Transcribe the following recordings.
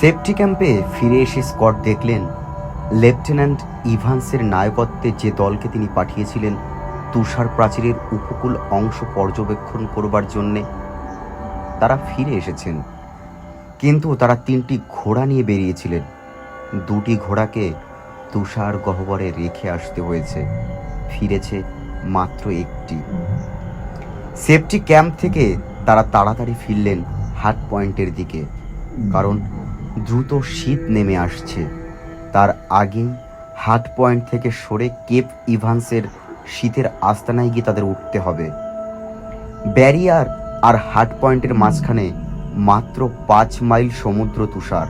Safety ক্যাম্পে ফিরে এসে স্কট দেখলেন লেফটেন্যান্ট ইভান্সের নায়কত্বে যে দলকে তিনি পাঠিয়েছিলেন তুষার প্রাচীরের উপকূল অংশ পর্যবেক্ষণ করবার জন্যে, তারা ফিরে এসেছেন। কিন্তু তারা 3টি ঘোড়া নিয়ে বেরিয়েছিলেন। 2টি ঘোড়াকে তুষার গহ্বরে রেখে আসতে হয়েছে, ফিরেছে মাত্র 1টি। সেফটি ক্যাম্প থেকে তারা তাড়াতাড়ি ফিরলেন হাট পয়েন্টের দিকে, কারণ দ্রুত শীত নেমে আসছে। তার আগেই হাট পয়েন্ট থেকে সরে কেপ ইভান্সের শীতের আস্তানায় গিয়ে তাদের উঠতে হবে। ব্যারিয়ার আর হাট পয়েন্টের মাঝখানে মাত্র 5 মাইল সমুদ্র তুষার।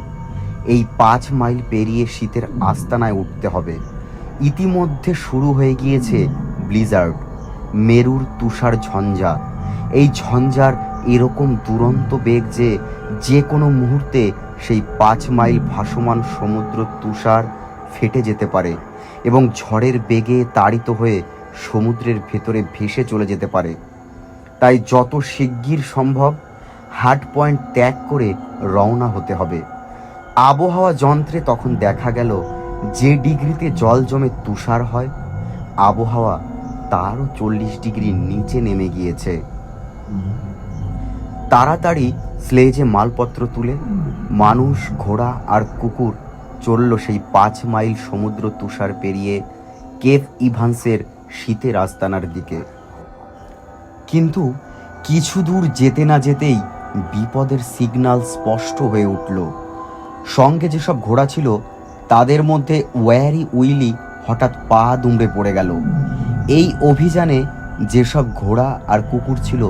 এই 5 মাইল পেরিয়ে শীতের আস্তানায় উঠতে হবে। ইতিমধ্যে শুরু হয়ে গিয়েছে ব্লিজার্ড, মেরুর তুষার ঝঞ্ঝা। এই ঝঞ্ঝার এরকম দুরন্ত বেগ যে কোনো মুহূর্তে সেই 5 মাইল ভাসমান সমুদ্র তুষার ফেটে যেতে পারে এবং ঝড়ের বেগে তাড়িত হয়ে সমুদ্রের ভেতরে ভেসে চলে যেতে পারে। তাই যত শিগগির সম্ভব হাট পয়েন্ট ত্যাগ করে রওনা হতে হবে। আবহাওয়া যন্ত্রে তখন দেখা গেল যে ডিগ্রিতে জল জমে তুষার হয়, আবহাওয়া তারও 40 ডিগ্রি নিচে নেমে গিয়েছে। তাড়াতাড়ি স্লেজে মালপত্র তুলে মানুষ, ঘোড়া আর কুকুর চলল সেই 5 মাইল সমুদ্র তুষার পেরিয়ে কেপ ইভান্সের শীতের আস্তানার দিকে। কিন্তু কিছু দূর যেতে না যেতেই বিপদের সিগন্যাল স্পষ্ট হয়ে উঠল। সঙ্গে যেসব ঘোড়া ছিল তাদের মধ্যে ওয়ারি উইলি হঠাৎ পা দুমড়ে পড়ে গেল। এই অভিযানে যেসব ঘোড়া আর কুকুর ছিল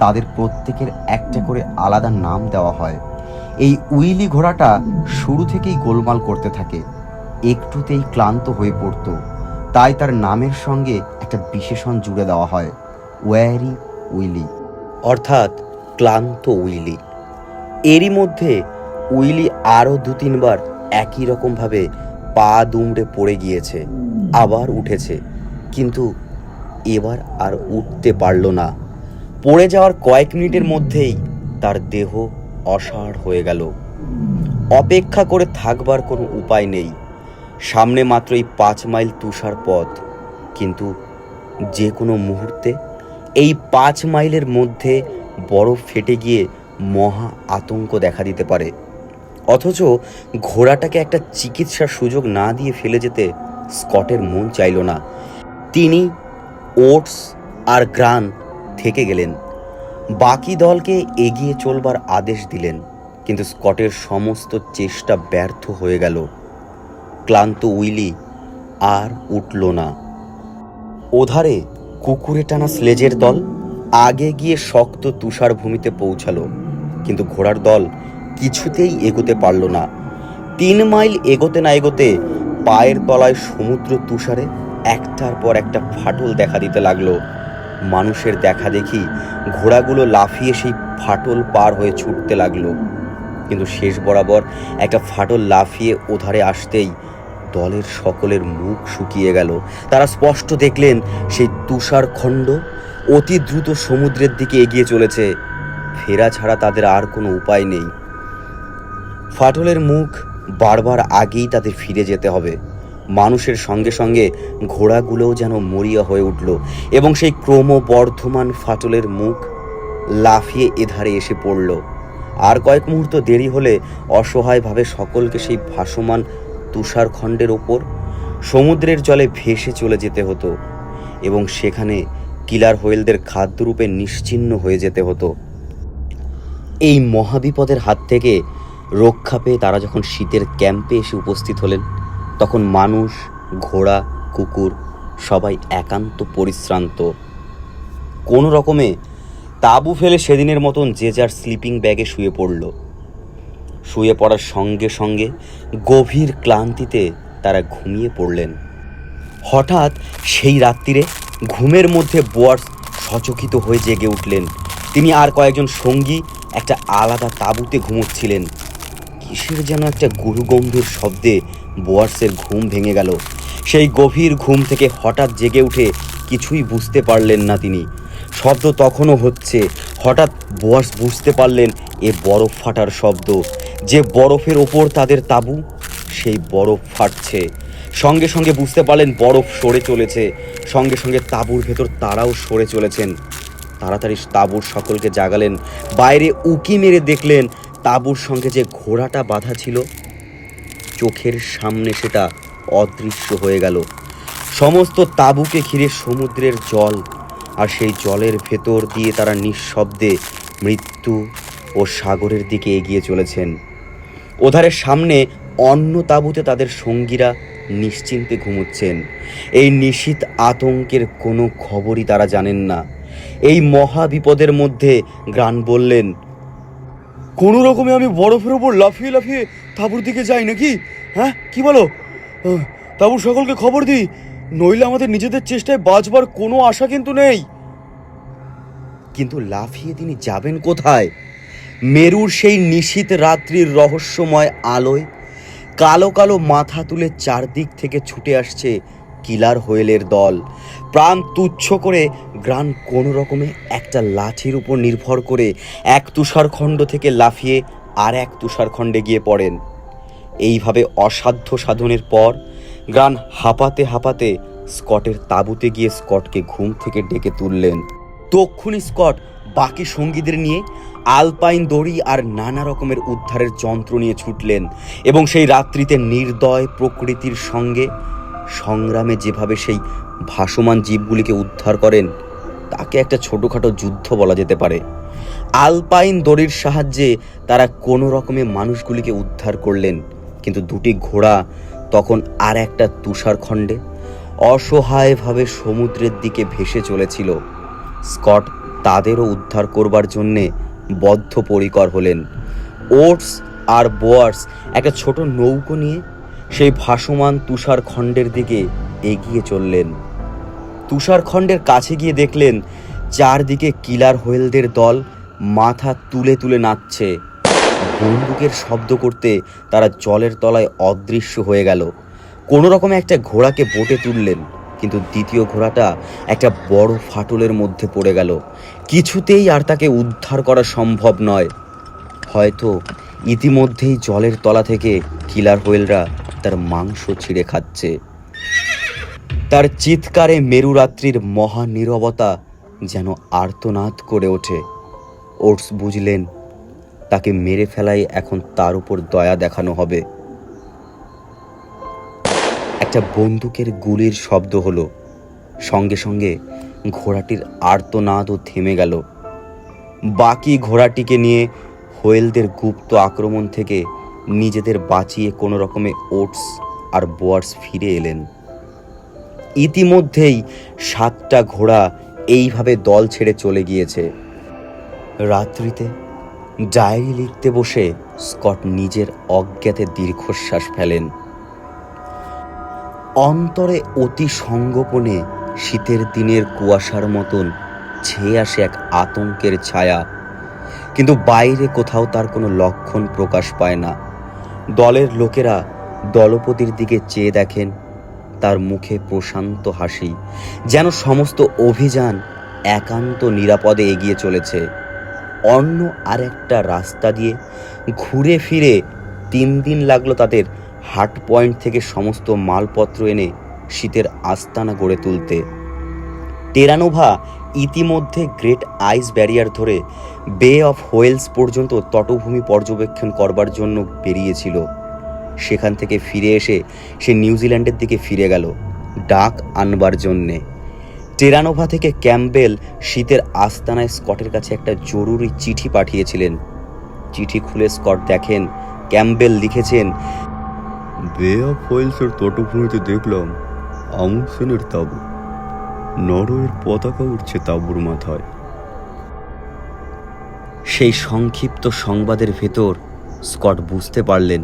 তাদের প্রত্যেকের একটা করে আলাদা নাম দেওয়া হয়। এই উইলি ঘোড়াটা শুরু থেকেই গোলমাল করতে থাকে, একটুতেই ক্লান্ত হয়ে পড়ত। তাই তার নামের সঙ্গে একটা বিশেষণ জুড়ে দেওয়া হয়, ওয়ারি উইলি, অর্থাৎ ক্লান্ত উইলি। এরই মধ্যে উইলি আরও 2-3 বার একই রকমভাবে পা দুমড়ে পড়ে গিয়েছে, আবার উঠেছে, কিন্তু এবার আর উঠতে পারল না। পড়ে যাওয়ার কয়েক মিনিটের মধ্যেই তার দেহ অসাড় হয়ে গেল। অপেক্ষা করে থাকবার কোনো উপায় নেই। সামনে মাত্র এই 5 মাইল তুষার পথ, কিন্তু যে কোনো মুহূর্তে এই 5 মাইলের মধ্যে বরফ ফেটে গিয়ে মহা আতঙ্ক দেখা দিতে পারে। অথচ ঘোড়াটাকে একটা চিকিৎসার সুযোগ না দিয়ে ফেলে যেতে স্কটের মন চাইল না। তিনি ওটস আর গ্রান থেকে গেলেন, বাকি দলকে এগিয়ে চলবার আদেশ দিলেন। কিন্তু স্কটের সমস্ত চেষ্টা ব্যর্থ হয়ে গেল। ক্লান্ত উইলি আর উঠল না। ওধারে কুকুরে টানা স্লেজের দল আগে গিয়ে শক্ত তুষার ভূমিতে পৌঁছালো, কিন্তু ঘোড়ার দল কিছুতেই এগোতে পারল না। 3 মাইল এগোতে না এগোতে পায়ের তলায় সমুদ্র তুষারে একটার পর একটা ফাটল দেখা দিতে লাগলো। মানুষের দেখা দেখি ঘোড়াগুলো লাফিয়ে সেই ফাটল পার হয়ে ছুটতে লাগলো, কিন্তু শেষ বরাবর একটা ফাটল লাফিয়ে ওধারে আসতেই দলের সকলের মুখ শুকিয়ে গেল। তারা স্পষ্ট দেখলেন সেই তুষার খণ্ড অতি দ্রুত সমুদ্রের দিকে এগিয়ে চলেছে। ফেরা ছাড়া তাদের আর কোনো উপায় নেই। ফাটলের মুখ বারবার আগেই তাদের ফিরে যেতে হবে। মানুষের সঙ্গে সঙ্গে ঘোড়াগুলোও যেন মরিয়া হয়ে উঠল এবং সেই ক্রমবর্ধমান ফাটলের মুখ লাফিয়ে এধারে এসে পড়ল। আর কয়েক মুহূর্ত দেরি হলে অসহায়ভাবে সকলকে সেই ভাসমান তুষারখণ্ডের ওপর সমুদ্রের জলে ভেসে চলে যেতে হতো এবং সেখানে কিলার হোয়েলদের খাদ্যরূপে নিশ্চিহ্ন হয়ে যেতে হতো। এই মহাবিপদের হাত থেকে রক্ষা পেয়ে তারা যখন শীতের ক্যাম্পে এসে উপস্থিত হলেন, তখন মানুষ, ঘোড়া, কুকুর সবাই একান্ত পরিশ্রান্ত। কোনো রকমে তাঁবু ফেলে সেদিনের মতন যে যার স্লিপিং ব্যাগে শুয়ে পড়ল। শুয়ে পড়ার সঙ্গে সঙ্গে গভীর ক্লান্তিতে তারা ঘুমিয়ে পড়লেন। হঠাৎ সেই রাত্রিরে ঘুমের মধ্যে বোয়ার্স সচকিত হয়ে জেগে উঠলেন। তিনি আর কয়েকজন সঙ্গী একটা আলাদা তাঁবুতে ঘুমোচ্ছিলেন। কিসের যেন একটা গুরুগম্ভীর শব্দে বোয়ার্সের ঘুম ভেঙে গেল। সেই গভীর ঘুম থেকে হঠাৎ জেগে উঠে কিছুই বুঝতে পারলেন না তিনি। শব্দ তখনও হচ্ছে। হঠাৎ বোয়ার্স বুঝতে পারলেন এ বরফ ফাটার শব্দ। যে বরফের ওপর তাদের তাঁবু, সেই বরফ ফাটছে। সঙ্গে সঙ্গে বুঝতে পারলেন বরফ সরে চলেছে, সঙ্গে সঙ্গে তাঁবুর ভেতর তারাও সরে চলেছেন। তাড়াতাড়ি তাঁবুর সকলকে জাগালেন। বাইরে উকি মেরে দেখলেন তাঁবুর সঙ্গে যে ঘোড়াটা বাঁধা ছিল, চোখের সামনে সেটা অদৃশ্য হয়ে গেল। সমস্ত তাঁবুকে ঘিরে সমুদ্রের জল, আর সেই জলের ভেতর দিয়ে তারা নিঃশব্দে মৃত্যু ও সাগরের দিকে এগিয়ে চলেছেন। ওধারের সামনে অন্য তাঁবুতে তাদের সঙ্গীরা নিশ্চিন্তে ঘুমোচ্ছেন। এই নিশীথ আতঙ্কের কোনো খবরই তারা জানেন না। এই মহা বিপদের মধ্যে গ্রান বললেন, কোনো রকমে আমি বরফের ওপর লাফিয়ে লাফিয়ে তাঁবুর দিকে যাই নাকি? হ্যাঁ, কি বলো? তাঁবুর সকলকে খবর দিই, নইলে আমাদের নিজেদের চেষ্টায় বাঁচবার কোনো আশা কিন্তু নেই। কিন্তু লাফিয়ে তিনি যাবেন কোথায়? মেরুর সেই নিশীথ রাত্রির রহস্যময় আলোয় কালো কালো মাথা তুলে চারদিক থেকে ছুটে আসছে কিলার হোয়েলের দল। প্রাণ তুচ্ছ করে গ্রান কোনো রকমে একটা লাঠির উপর নির্ভর করে এক তুষারখণ্ড থেকে লাফিয়ে আর এক তুষারখণ্ডে গিয়ে পড়েন। এইভাবে অসাধ্য সাধনের পর গ্রান হাঁপাতে হাঁপাতে স্কটের তাঁবুতে গিয়ে স্কটকে ঘুম থেকে ডেকে তুললেন। তক্ষুনি স্কট বাকি সঙ্গীদের নিয়ে আলপাইন দড়ি আর নানা রকমের উদ্ধারের যন্ত্র নিয়ে ছুটলেন এবং সেই রাত্রিতে নির্দয় প্রকৃতির সঙ্গে সংগ্রামে যেভাবে সেই ভাসমান জীবগুলিকে উদ্ধার করেন, তাকে একটা ছোটোখাটো যুদ্ধ বলা যেতে পারে। আলপাইন দড়ির সাহায্যে তারা কোনো রকমে মানুষগুলিকে উদ্ধার করলেন, কিন্তু দুটি ঘোড়া তখন আর একটা তুষারখণ্ডে অসহায়ভাবে সমুদ্রের দিকে ভেসে চলেছিল। স্কট তাদেরও উদ্ধার করবার জন্যে বদ্ধপরিকর হলেন। ওটস আর বোয়ার্স একটা ছোট নৌকো নিয়ে সেই ভাসমান তুষারখণ্ডের দিকে এগিয়ে চললেন। তুষারখণ্ডের কাছে গিয়ে দেখলেন চারদিকে কিলার হোয়েলদের দল মাথা তুলে তুলে নাচছে। বন্দুকের শব্দ করতে তারা জলের তলায় অদৃশ্য হয়ে গেল। কোনো রকমে একটা ঘোড়াকে বোটে তুললেন, কিন্তু দ্বিতীয় ঘোড়াটা একটা বড় ফাটলের মধ্যে পড়ে গেল। কিছুতেই আর তাকে উদ্ধার করা সম্ভব নয়। হয়তো ইতিমধ্যেই জলের তলা থেকে কিলার হোয়েলরা তার মাংস ছিঁড়ে খাচ্ছে। তার চিৎকারে মেরুরাত্রির মহা নীরবতা যেন আর্তনাদ করে ওঠে। ওটস বুঝলেন তাকে মেরে ফেলাই এখন তার উপর দয়া দেখানো হবে। একটা বন্দুকের গুলির শব্দ হলো, সঙ্গে সঙ্গে ঘোড়াটির আর্তনাদও থেমে গেল। বাকি ঘোড়াটিকে নিয়ে হোয়েলদের গুপ্ত আক্রমণ থেকে নিজেদের বাঁচিয়ে কোনো রকমে ওটস আর বোয়ার্স ফিরে এলেন। ইতিমধ্যেই 7টা ঘোড়া এইভাবে দল ছেড়ে চলে গিয়েছে। রাত্রিতে ডায়েরি লিখতে বসে স্কট নিজের অজ্ঞাতে দীর্ঘশ্বাস ফেলেন। অন্তরে অতি সঙ্গোপনে শীতের দিনের কুয়াশার মতন ছেয়ে আসে এক আতঙ্কের ছায়া, কিন্তু বাইরে কোথাও তার কোনো লক্ষণ প্রকাশ পায় না। দলের লোকেরা দলপতির দিকে চেয়ে দেখেন, তার মুখে প্রশান্ত হাসি, যেন সমস্ত অভিযান একান্ত নিরাপদে এগিয়ে চলেছে। অন্য আর একটা রাস্তা দিয়ে ঘুরে ফিরে 3 দিন লাগলো তাদের হার্ট পয়েন্ট থেকে সমস্ত মালপত্র এনে শীতের আস্তানা গড়ে তুলতে। টেরানোভা ইতিমধ্যে গ্রেট আইস ব্যারিয়ার ধরে বে অফ হোয়েলস পর্যন্ত তটভূমি পর্যবেক্ষণ করবার জন্য বেরিয়েছিল। সেখান থেকে ফিরে এসে সে নিউজিল্যান্ডের দিকে ফিরে গেল ডাক আনবার জন্যে। টেরানোভা থেকে ক্যাম্পবেল শীতের আস্তানায় স্কটের কাছে একটা জরুরি চিঠি পাঠিয়েছিলেন। চিঠি খুলে স্কট দেখেন ক্যাম্পবেল লিখেছেন, বে অফ হোয়েলসের তটভূমিতে দেখলাম আমুন্ডসেনের তাঁবু, নরওয়ের পতাকা উঠছে তাঁবুর মাথায়। সেই সংক্ষিপ্ত সংবাদের ভেতর স্কট বুঝতে পারলেন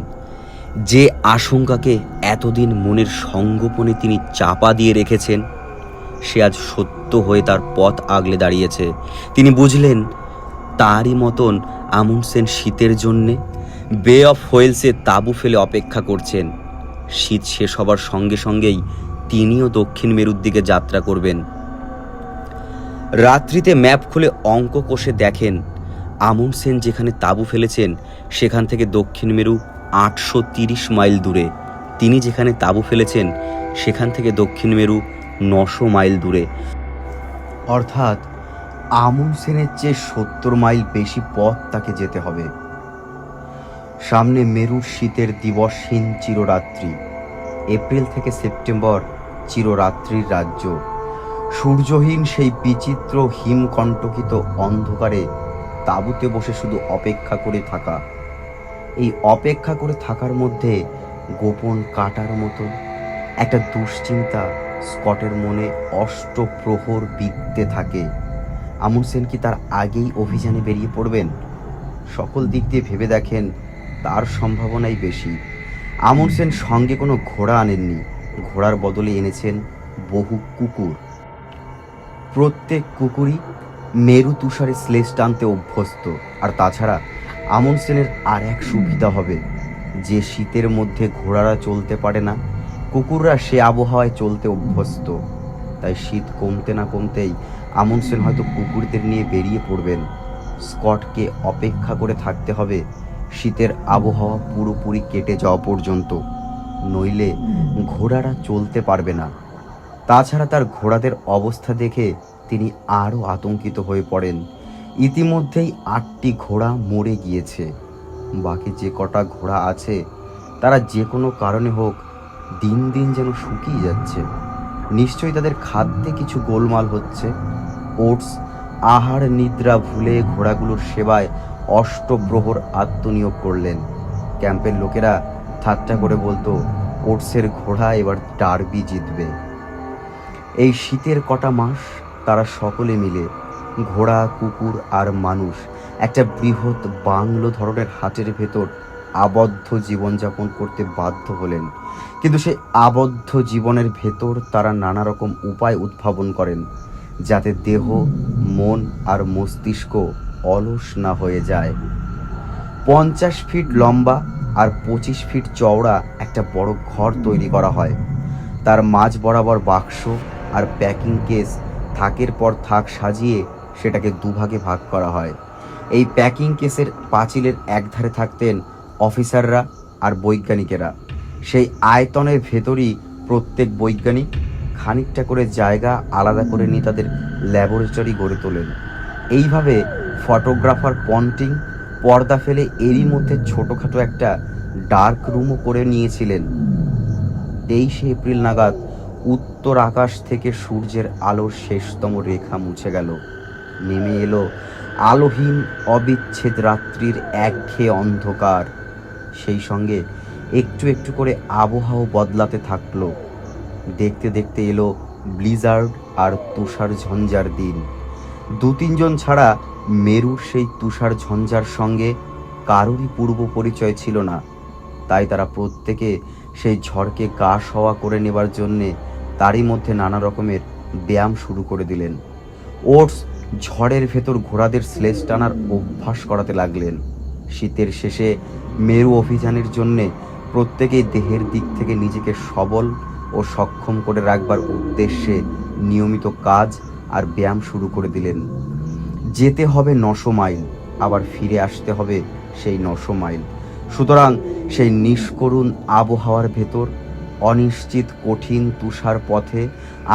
যে আশঙ্কাকে এতদিন মনের সঙ্গোপনে তিনি চাপা দিয়ে রেখেছেন, সে আজ সত্য হয়ে তার পথ আগলে দাঁড়িয়েছে। তিনি বুঝলেন তারই মতন আমুন্ডসেন শীতের জন্যে বে অফ হোয়েলসে তাঁবু ফেলে অপেক্ষা করছেন। শীত শেষ হবার সঙ্গে সঙ্গেই তিনিও দক্ষিণ মেরুর দিকে যাত্রা করবেন। রাত্রিতে ম্যাপ খুলে অঙ্ক কষে দেখেন আমুনসেন যেখানে তাঁবু ফেলেছেন সেখান থেকে দক্ষিণ মেরু 830 মাইল দূরে। তিনি যেখানে তাঁবু ফেলেছেন সেখান থেকে দক্ষিণ মেরু 900 মাইল দূরে। অর্থাৎ আমুনসেনের চেয়ে 70 মাইল বেশি পথ তাকে যেতে হবে। সামনে মেরুর শীতের দিবসহীন চিররাত্রি। এপ্রিল থেকে সেপ্টেম্বর চিররাত্রির রাজ্য। সূর্যহীন সেই বিচিত্র হিমকণ্টকিত অন্ধকারে তাঁবুতে বসে শুধু অপেক্ষা করে থাকা। এই অপেক্ষা করে থাকার মধ্যে গোপন কাটার মতো একটা দুশ্চিন্তা স্কটের মনে অষ্টপ্রহর বিঁধতে থাকে। আমুনসেন কি তার আগেই অভিযানে বেরিয়ে পড়বেন? সকল দিক দিয়ে ভেবে দেখেন তার সম্ভাবনাই বেশি। আমুনসেন সঙ্গে কোনো ঘোড়া আনেননি, ঘোড়ার বদলে এনেছেন বহু কুকুর। প্রত্যেক কুকুরই মেরু তুষারে স্লেজ টানতে অভ্যস্ত। আর তাছাড়া আমুনসেনের আর এক সুবিধা হবে, যে শীতের মধ্যে ঘোড়ারা চলতে পারে না, কুকুররা সে আবহাওয়ায় চলতে অভ্যস্ত। তাই শীত কমতে না কমতেই আমুনসেন হয়তো কুকুরদের নিয়ে বেরিয়ে পড়বেন। স্কটকে অপেক্ষা করে থাকতে হবে শীতের আবহাওয়া পুরোপুরি কেটে যাওয়া পর্যন্ত, নইলে ঘোড়ারা চলতে পারবে না। তাছাড়া তার ঘোড়াদের অবস্থা দেখে তিনি আরও আতঙ্কিত হয়ে পড়েন। ইতিমধ্যেই 8টি ঘোড়া মরে গিয়েছে। বাকি যে কটা ঘোড়া আছে তারা যে কোনো কারণে হোক দিন দিন যেন শুকিয়ে যাচ্ছে। নিশ্চয়ই তাদের খাদ্যে কিছু গোলমাল হচ্ছে। ওটস আহার নিদ্রা ভুলে ঘোড়াগুলোর সেবায় অষ্টপ্রহর আত্মনিয়োগ করলেন। ক্যাম্পের লোকেরা ঠাট্টা করে বলতো, ওটসের ঘোড়া এবার ডার্বি জিতবে। এই শীতের কটা মাস তারা সকলে মিলে, ঘোড়া, কুকুর আর মানুষ, একটা বৃহৎ বাংলো ধরনের হাটের ভেতর আবদ্ধ জীবনযাপন করতে বাধ্য হলেন। কিন্তু সেই আবদ্ধ জীবনের ভেতর তারা নানা রকম উপায় উদ্ভাবন করেন, যাতে দেহ, মন আর মস্তিষ্ক অলস না হয়ে যায়। 50 ফিট লম্বা আর 25 ফিট চওড়া একটা বড় ঘর তৈরি করা হয়। তার মাঝ বরাবর বাক্স আর প্যাকিং কেস থাকের পর থাক সাজিয়ে সেটাকে দুভাগে ভাগ করা হয়। এই প্যাকিং কেসের পাঁচিলের একধারে থাকতেন অফিসাররা আর বৈজ্ঞানিকেরা। সেই আয়তনের ভেতরই প্রত্যেক বৈজ্ঞানিক খানিকটা করে জায়গা আলাদা করে নিয়ে তাদের ল্যাবরেটরি গড়ে তোলেন। এইভাবে ফটোগ্রাফার পন্টিং পর্দা ফেলে এরই মধ্যে ছোটোখাটো একটা ডার্ক রুমও করে নিয়েছিলেন। 23 এপ্রিল নাগাদ উত্তর আকাশ থেকে সূর্যের আলোর শেষতম রেখা মুছে গেল। নেমে এলো আলোহীন অবিচ্ছেদ রাত্রির একঘেয়ে অন্ধকার। সেই সঙ্গে একটু একটু করে আবহাওয়া বদলাতে থাকলো। দেখতে দেখতে এলো ব্লিজার্ড আর তুষার ঝঞ্ঝার দিন। 2-3 জন ছাড়া মেরুর সেই তুষার ঝঞ্ঝার সঙ্গে কারোরই পূর্ব পরিচয় ছিল না। তাই তারা প্রত্যেকে সেই ঝড়কে গা সওয়া করে নেবার জন্যে তারই মধ্যে নানা রকমের ব্যায়াম শুরু করে দিলেন। ওটস ঝড়ের ভেতর ঘোড়াদের স্লেজ টানার অভ্যাস করাতে লাগলেন। শীতের শেষে মেরু অভিযানের জন্যে প্রত্যেকেই দেহের দিক থেকে নিজেকে সবল ও সক্ষম করে রাখবার উদ্দেশ্যে নিয়মিত কাজ আর ব্যায়াম শুরু করে দিলেন। যেতে হবে 900 মাইল, আবার ফিরে আসতে হবে সেই 900 মাইল। সুতরাং সেই নিষ্করুণ আবহাওয়ার ভেতর অনিশ্চিত কঠিন তুষার পথে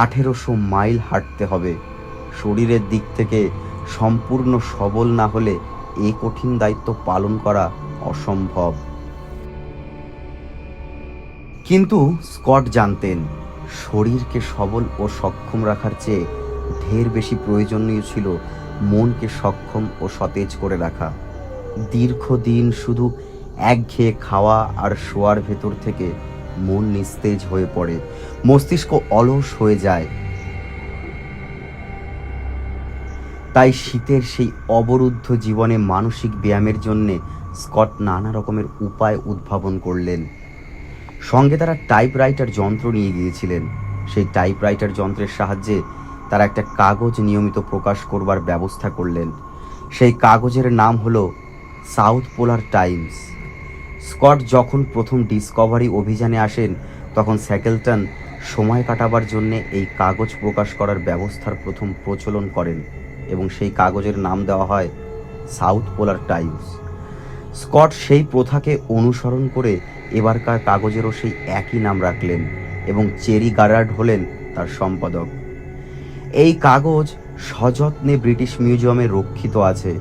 1800 মাইল হাঁটতে হবে। শরীরের দিক থেকে সম্পূর্ণ সবল না হলে এই কঠিন দায়িত্ব পালন করা অসম্ভব। কিন্তু স্কট জানতেন, শরীরকে সবল ও সক্ষম রাখার চেয়ে ঢের বেশি প্রয়োজনীয় ছিল মনকে সক্ষম ও সতেজ করে রাখা। দীর্ঘদিন শুধু একঘেয়ে খাওয়া আর শোয়ার ভেতর থেকে মন নিস্তেজ হয়ে পড়ে, মস্তিষ্ক অলস হয়ে যায়। তাই শীতের সেই অবরুদ্ধ জীবনে মানসিক ব্যায়ামের জন্যে স্কট নানা রকমের উপায় উদ্ভাবন করলেন। সঙ্গে তারা টাইপরাইটার যন্ত্র নিয়ে গিয়েছিলেন। সেই টাইপরাইটার যন্ত্রের সাহায্যে তারা একটা কাগজ নিয়মিত প্রকাশ করবার ব্যবস্থা করলেন। সেই কাগজের নাম হলো সাউথ পোলার টাইমস। স্কট যখন প্রথম ডিসকভারি অভিযানে আসেন তখন স্যাকেলটন সময় কাটাবার জন্যে এই কাগজ প্রকাশ করার ব্যবস্থার প্রথম প্রচলন করেন এবং সেই কাগজের নাম দেওয়া হয় সাউথ পোলার টাইমস। স্কট সেই প্রথাকে অনুসরণ করে এবারকার কাগজেরও সেই একই নাম রাখলেন এবং চেরি গারার্ড হলেন তার সম্পাদক। এই কাগজ সযত্নে ব্রিটিশ মিউজিয়ামে রক্ষিত আছে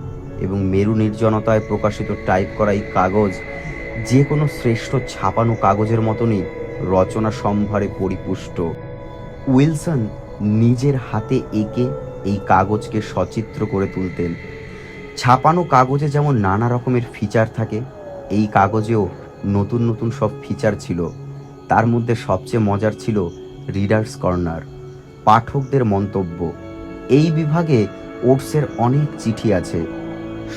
এবং মেরু নির্জনতায় প্রকাশিত টাইপ করা এই কাগজ যে কোনো শ্রেষ্ঠ ছাপানো কাগজের মতনই রচনা সম্ভারে পরিপুষ্ট। উইলসন নিজের হাতে এঁকে এই কাগজকে সচিত্র করে তুলতেন। ছাপানো কাগজে যেমন নানা রকমের ফিচার থাকে, এই কাগজেও নতুন নতুন সব ফিচার ছিল। তার মধ্যে সবচেয়ে মজার ছিল রিডার্স কর্নার, পাঠকদের মন্তব্য। এই বিভাগে ওটসের অনেক চিঠি আছে।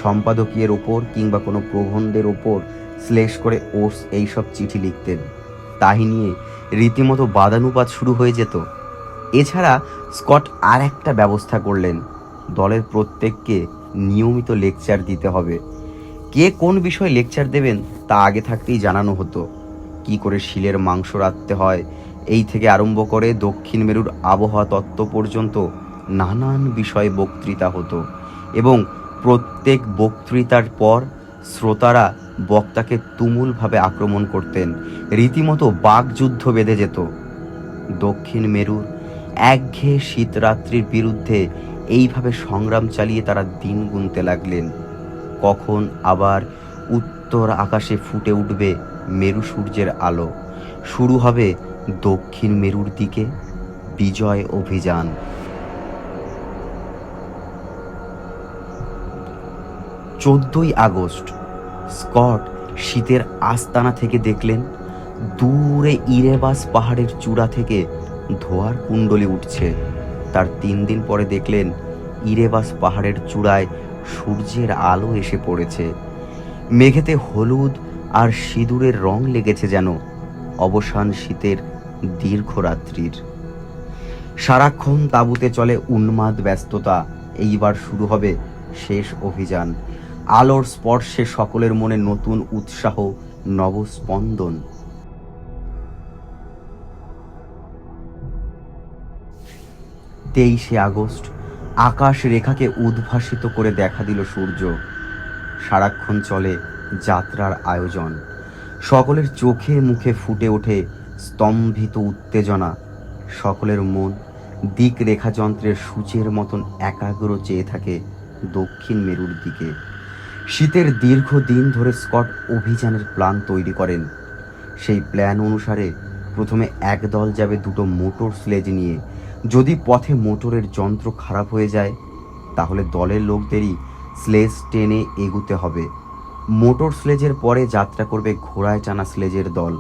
সম্পাদকীয়ের ওপর কিংবা কোনো প্রবন্ধের ওপর স্লেশ করে ওটস এইসব চিঠি লিখতেন। তাই নিয়ে রীতিমতো বাদানুবাদ শুরু হয়ে যেত। এছাড়া স্কট আর একটা ব্যবস্থা করলেন, দলের প্রত্যেককে নিয়মিত লেকচার দিতে হবে। কে কোন বিষয়ে লেকচার দেবেন তা আগে থাকতেই জানানো হতো। কি করে শিলের মাংস রাঁধতে হয় এই থেকে আরম্ভ করে দক্ষিণ মেরুর আবহাওয়া তত্ত্ব পর্যন্ত নানান বিষয়ে বক্তৃতা হতো এবং প্রত্যেক বক্তৃতার পর শ্রোতারা বক্তাকে তুমুলভাবে আক্রমণ করতেন। রীতিমতো বাকযুদ্ধ বেঁধে যেত। দক্ষিণ মেরুর একঘেয়ে শীতরাত্রির বিরুদ্ধে এইভাবে সংগ্রাম চালিয়ে তারা দিন গুনতে লাগলেন। কখন আবার উত্তর আকাশে ফুটে উঠবে মেরু সূর্যের আলো, শুরু হবে দক্ষিণ মেরুর দিকে বিজয় অভিযান। 14ই আগস্ট স্কট শীতের আস্তানা থেকে দেখলেন দূরে ইরেবাস পাহাড়ের চূড়া থেকে ধোঁয়ার কুণ্ডলী উঠছে। তার 3 দিন পরে দেখলেন ইরেবাস পাহাড়ের চূড়ায় সূর্যের আলো এসে পড়েছে। মেঘেতে হলুদ আর সিঁদুরের রং লেগেছে, যেন অবসান শীতের দীর্ঘ রাত্রির। সারাক্ষণ তাঁবুতে চলে উন্মাদ ব্যস্ততা। এইবার শুরু হবে শেষ অভিযান। আলোর স্পর্শে সকলের মনে নতুন উৎসাহ, নবস্পন্দন। 23শে আগস্ট আকাশ রেখাকে উদ্ভাসিত করে দেখা দিল সূর্য। সারাক্ষণ চলে যাত্রার আয়োজন। সকলের চোখে মুখে ফুটে ওঠে স্তম্ভিত উত্তেজনা। সকলের মন দিক রেখাযন্ত্রের সূচের মতন একাগ্র চেয়ে থাকে দক্ষিণ মেরুর দিকে। শীতের দীর্ঘ দিন ধরে স্কট অভিযানের প্ল্যান তৈরি করেন। সেই প্ল্যান অনুসারে প্রথমে একদল যাবে 2টো মোটর স্লেজ নিয়ে। যদি পথে মোটরের যন্ত্র খারাপ হয়ে যায় তাহলে দলের লোকদেরই স্লেজ টেনে এগুতে হবে। মোটর স্লেজের পরে যাত্রা করবে ঘোড়ায় টানা স্লেজের দল।